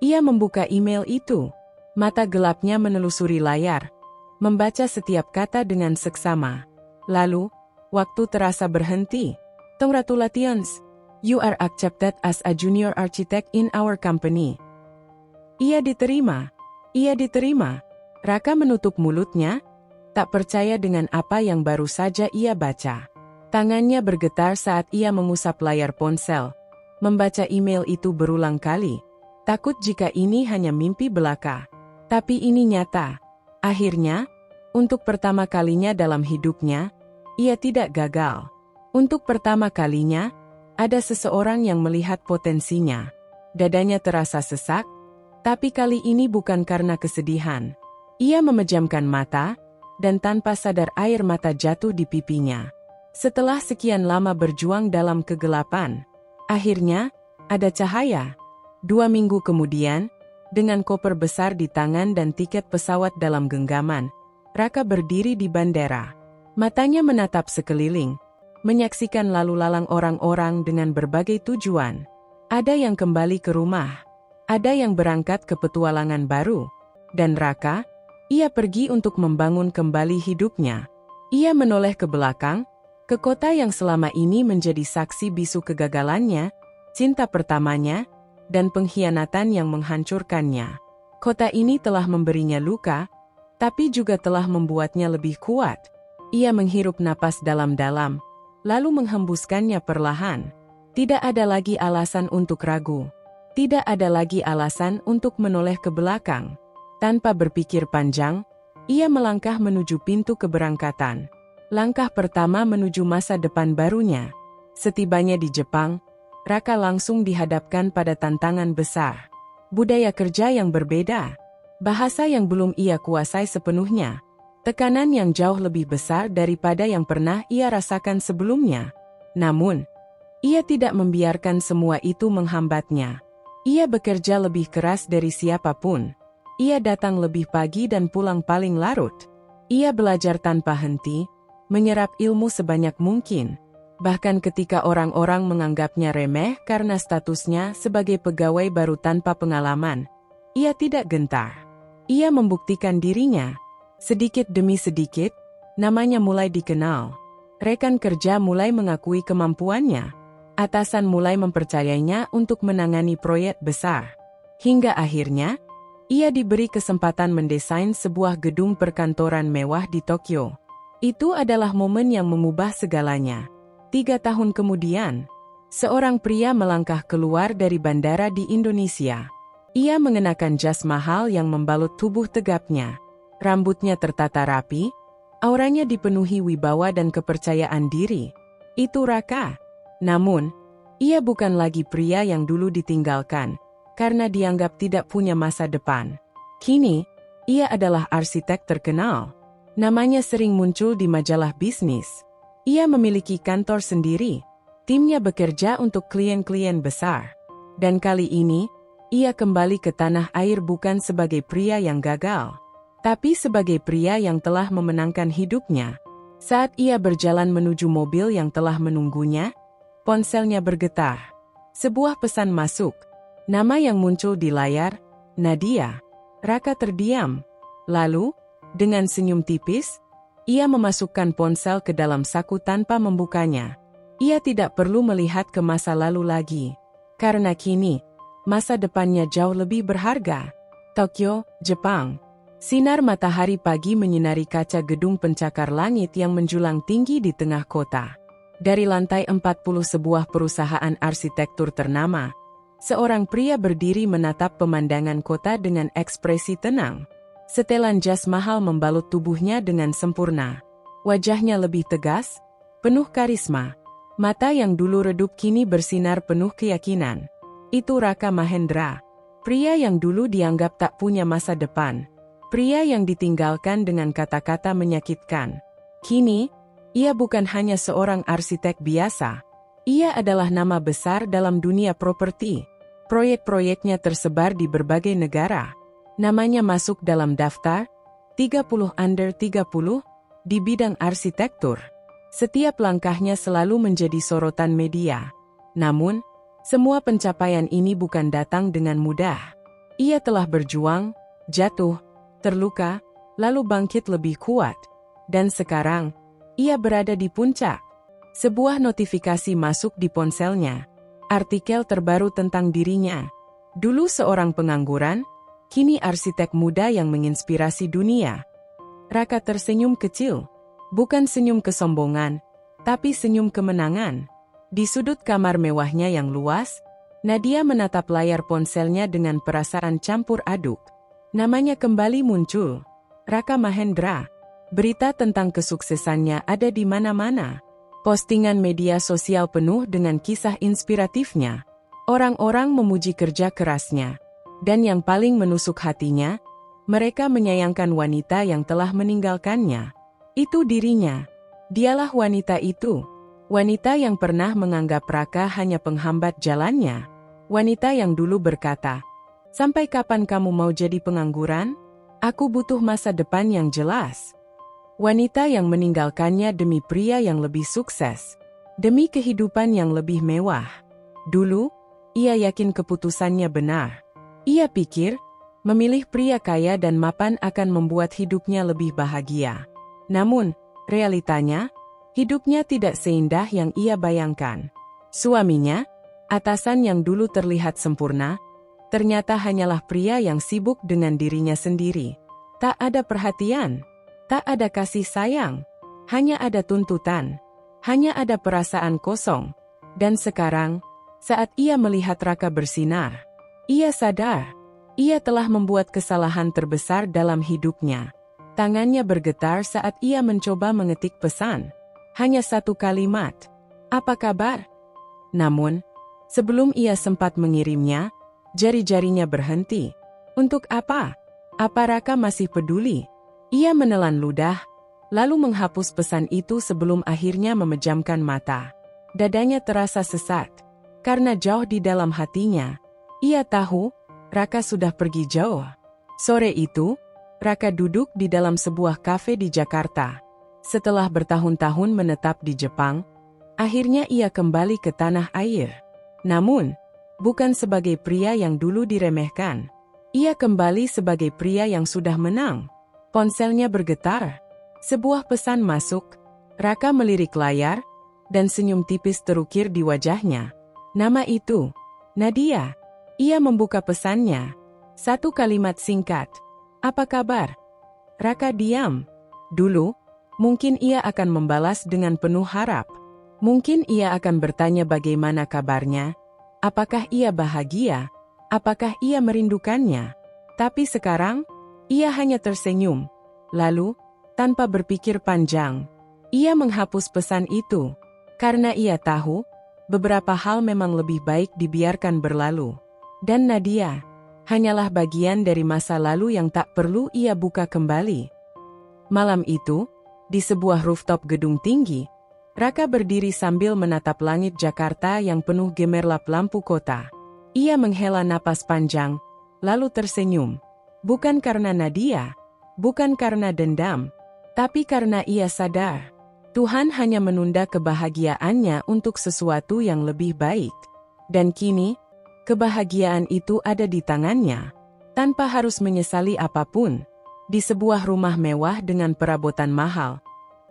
Speaker 1: ia membuka email itu. Mata gelapnya menelusuri layar, membaca setiap kata dengan seksama. Lalu, waktu terasa berhenti. Congratulations, you are accepted as a junior architect in our company. Ia diterima. Ia diterima. Raka menutup mulutnya, tak percaya dengan apa yang baru saja ia baca. Tangannya bergetar saat ia mengusap layar ponsel, membaca email itu berulang kali. Takut jika ini hanya mimpi belaka. Tapi ini nyata. Akhirnya, untuk pertama kalinya dalam hidupnya, ia tidak gagal. Untuk pertama kalinya, ada seseorang yang melihat potensinya. Dadanya terasa sesak, tapi kali ini bukan karena kesedihan. Ia memejamkan mata, dan tanpa sadar air mata jatuh di pipinya. Setelah sekian lama berjuang dalam kegelapan, akhirnya, ada cahaya. 2 minggu kemudian, dengan koper besar di tangan dan tiket pesawat dalam genggaman, Raka berdiri di bandara. Matanya menatap sekeliling, menyaksikan lalu lalang orang-orang dengan berbagai tujuan. Ada yang kembali ke rumah, ada yang berangkat ke petualangan baru, dan Raka, ia pergi untuk membangun kembali hidupnya. Ia menoleh ke belakang, ke kota yang selama ini menjadi saksi bisu kegagalannya, cinta pertamanya, dan pengkhianatan yang menghancurkannya. Kota ini telah memberinya luka, tapi juga telah membuatnya lebih kuat. Ia menghirup napas dalam-dalam, lalu menghembuskannya perlahan. Tidak ada lagi alasan untuk ragu. Tidak ada lagi alasan untuk menoleh ke belakang. Tanpa berpikir panjang, ia melangkah menuju pintu keberangkatan. Langkah pertama menuju masa depan barunya. Setibanya di Jepang, Raka langsung dihadapkan pada tantangan besar. Budaya kerja yang berbeda, bahasa yang belum ia kuasai sepenuhnya, tekanan yang jauh lebih besar daripada yang pernah ia rasakan sebelumnya. Namun, ia tidak membiarkan semua itu menghambatnya. Ia bekerja lebih keras dari siapapun. Ia datang lebih pagi dan pulang paling larut. Ia belajar tanpa henti, menyerap ilmu sebanyak mungkin. Bahkan ketika orang-orang menganggapnya remeh karena statusnya sebagai pegawai baru tanpa pengalaman, ia tidak gentar. Ia membuktikan dirinya. Sedikit demi sedikit, namanya mulai dikenal. Rekan kerja mulai mengakui kemampuannya. Atasan mulai mempercayainya untuk menangani proyek besar. Hingga akhirnya, ia diberi kesempatan mendesain sebuah gedung perkantoran mewah di Tokyo. Itu adalah momen yang mengubah segalanya. 3 tahun kemudian, seorang pria melangkah keluar dari bandara di Indonesia. Ia mengenakan jas mahal yang membalut tubuh tegapnya. Rambutnya tertata rapi, auranya dipenuhi wibawa dan kepercayaan diri. Itu Raka. Namun, ia bukan lagi pria yang dulu ditinggalkan, karena dianggap tidak punya masa depan. Kini, ia adalah arsitek terkenal. Namanya sering muncul di majalah bisnis. Ia memiliki kantor sendiri. Timnya bekerja untuk klien-klien besar. Dan kali ini, ia kembali ke tanah air bukan sebagai pria yang gagal, tapi sebagai pria yang telah memenangkan hidupnya. Saat ia berjalan menuju mobil yang telah menunggunya, ponselnya bergetar. Sebuah pesan masuk. Nama yang muncul di layar, Nadia. Raka terdiam. Lalu, dengan senyum tipis, ia memasukkan ponsel ke dalam saku tanpa membukanya. Ia tidak perlu melihat ke masa lalu lagi. Karena kini, masa depannya jauh lebih berharga. Tokyo, Jepang. Sinar matahari pagi menyinari kaca gedung pencakar langit yang menjulang tinggi di tengah kota. Dari lantai 40 sebuah perusahaan arsitektur ternama, seorang pria berdiri menatap pemandangan kota dengan ekspresi tenang. Setelan jas mahal membalut tubuhnya dengan sempurna. Wajahnya lebih tegas, penuh karisma. Mata yang dulu redup kini bersinar penuh keyakinan. Itu Raka Mahendra. Pria yang dulu dianggap tak punya masa depan. Pria yang ditinggalkan dengan kata-kata menyakitkan. Kini, ia bukan hanya seorang arsitek biasa. Ia adalah nama besar dalam dunia properti. Proyek-proyeknya tersebar di berbagai negara. Namanya masuk dalam daftar 30 under 30 di bidang arsitektur. Setiap langkahnya selalu menjadi sorotan media. Namun, semua pencapaian ini bukan datang dengan mudah. Ia telah berjuang, jatuh, terluka, lalu bangkit lebih kuat. Dan sekarang, ia berada di puncak. Sebuah notifikasi masuk di ponselnya. Artikel terbaru tentang dirinya. Dulu seorang pengangguran, kini arsitek muda yang menginspirasi dunia. Raka tersenyum kecil. Bukan senyum kesombongan, tapi senyum kemenangan. Di sudut kamar mewahnya yang luas, Nadia menatap layar ponselnya dengan perasaan campur aduk. Namanya kembali muncul. Raka Mahendra. Berita tentang kesuksesannya ada di mana-mana. Postingan media sosial penuh dengan kisah inspiratifnya. Orang-orang memuji kerja kerasnya. Dan yang paling menusuk hatinya, mereka menyayangkan wanita yang telah meninggalkannya. Itu dirinya. Dialah wanita itu. Wanita yang pernah menganggap Raka hanya penghambat jalannya. Wanita yang dulu berkata, "Sampai kapan kamu mau jadi pengangguran? Aku butuh masa depan yang jelas." Wanita yang meninggalkannya demi pria yang lebih sukses. Demi kehidupan yang lebih mewah. Dulu, ia yakin keputusannya benar. Ia pikir, memilih pria kaya dan mapan akan membuat hidupnya lebih bahagia. Namun, realitanya, hidupnya tidak seindah yang ia bayangkan. Suaminya, atasan yang dulu terlihat sempurna, ternyata hanyalah pria yang sibuk dengan dirinya sendiri. Tak ada perhatian, tak ada kasih sayang, hanya ada tuntutan, hanya ada perasaan kosong. Dan sekarang, saat ia melihat Raka bersinar, ia sadar, ia telah membuat kesalahan terbesar dalam hidupnya. Tangannya bergetar saat ia mencoba mengetik pesan. Hanya satu kalimat, "Apa kabar?" Namun, sebelum ia sempat mengirimnya, jari-jarinya berhenti. Untuk apa? Apa Raka masih peduli? Ia menelan ludah, lalu menghapus pesan itu sebelum akhirnya memejamkan mata. Dadanya terasa sesat. Karena jauh di dalam hatinya, ia tahu, Raka sudah pergi jauh. Sore itu, Raka duduk di dalam sebuah kafe di Jakarta. Setelah bertahun-tahun menetap di Jepang, akhirnya ia kembali ke tanah air. Namun, bukan sebagai pria yang dulu diremehkan. Ia kembali sebagai pria yang sudah menang. Ponselnya bergetar. Sebuah pesan masuk. Raka melirik layar, dan senyum tipis terukir di wajahnya. Nama itu, Nadia. Ia membuka pesannya. Satu kalimat singkat. "Apa kabar?" Raka diam. Dulu, mungkin ia akan membalas dengan penuh harap. Mungkin ia akan bertanya bagaimana kabarnya. Apakah ia bahagia? Apakah ia merindukannya? Tapi sekarang, ia hanya tersenyum. Lalu, tanpa berpikir panjang, ia menghapus pesan itu. Karena ia tahu, beberapa hal memang lebih baik dibiarkan berlalu. Dan Nadia hanyalah bagian dari masa lalu yang tak perlu ia buka kembali. Malam itu, di sebuah rooftop gedung tinggi, Raka berdiri sambil menatap langit Jakarta yang penuh gemerlap lampu kota. Ia menghela napas panjang, lalu tersenyum. Bukan karena Nadia, bukan karena dendam, tapi karena ia sadar, Tuhan hanya menunda kebahagiaannya untuk sesuatu yang lebih baik. Dan kini, kebahagiaan itu ada di tangannya, tanpa harus menyesali apapun. Di sebuah rumah mewah dengan perabotan mahal,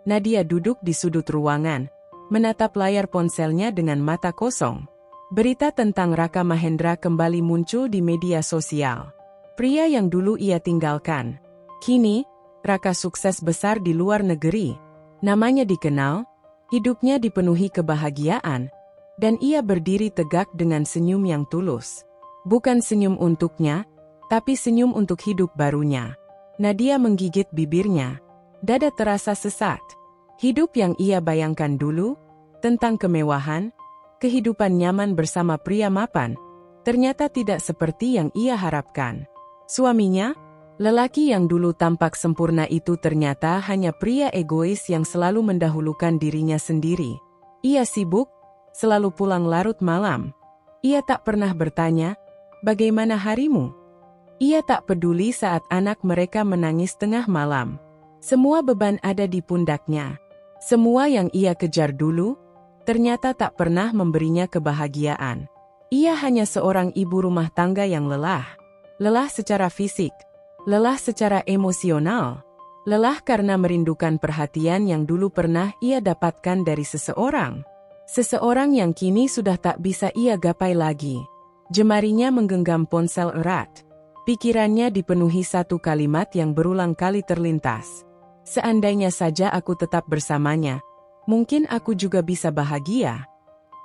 Speaker 1: Nadia duduk di sudut ruangan, menatap layar ponselnya dengan mata kosong. Berita tentang Raka Mahendra kembali muncul di media sosial. Pria yang dulu ia tinggalkan. Kini, Raka sukses besar di luar negeri. Namanya dikenal, hidupnya dipenuhi kebahagiaan, dan ia berdiri tegak dengan senyum yang tulus. Bukan senyum untuknya, tapi senyum untuk hidup barunya. Nadia menggigit bibirnya. Dada terasa sesak. Hidup yang ia bayangkan dulu, tentang kemewahan, kehidupan nyaman bersama pria mapan, ternyata tidak seperti yang ia harapkan. Suaminya, lelaki yang dulu tampak sempurna itu ternyata hanya pria egois yang selalu mendahulukan dirinya sendiri. Ia sibuk, selalu pulang larut malam. Ia tak pernah bertanya, "Bagaimana harimu?" Ia tak peduli saat anak mereka menangis tengah malam. Semua beban ada di pundaknya. Semua yang ia kejar dulu, ternyata tak pernah memberinya kebahagiaan. Ia hanya seorang ibu rumah tangga yang lelah. Lelah secara fisik, lelah secara emosional, lelah karena merindukan perhatian yang dulu pernah ia dapatkan dari seseorang. Seseorang yang kini sudah tak bisa ia gapai lagi. Jemarinya menggenggam ponsel erat. Pikirannya dipenuhi satu kalimat yang berulang kali terlintas. Seandainya saja aku tetap bersamanya, mungkin aku juga bisa bahagia.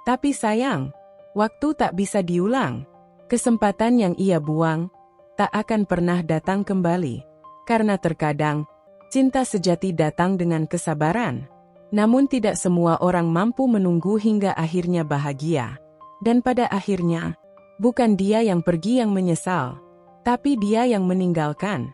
Speaker 1: Tapi sayang, waktu tak bisa diulang. Kesempatan yang ia buang, tak akan pernah datang kembali. Karena terkadang, cinta sejati datang dengan kesabaran. Namun tidak semua orang mampu menunggu hingga akhirnya bahagia. Dan pada akhirnya, bukan dia yang pergi yang menyesal, tapi dia yang meninggalkan.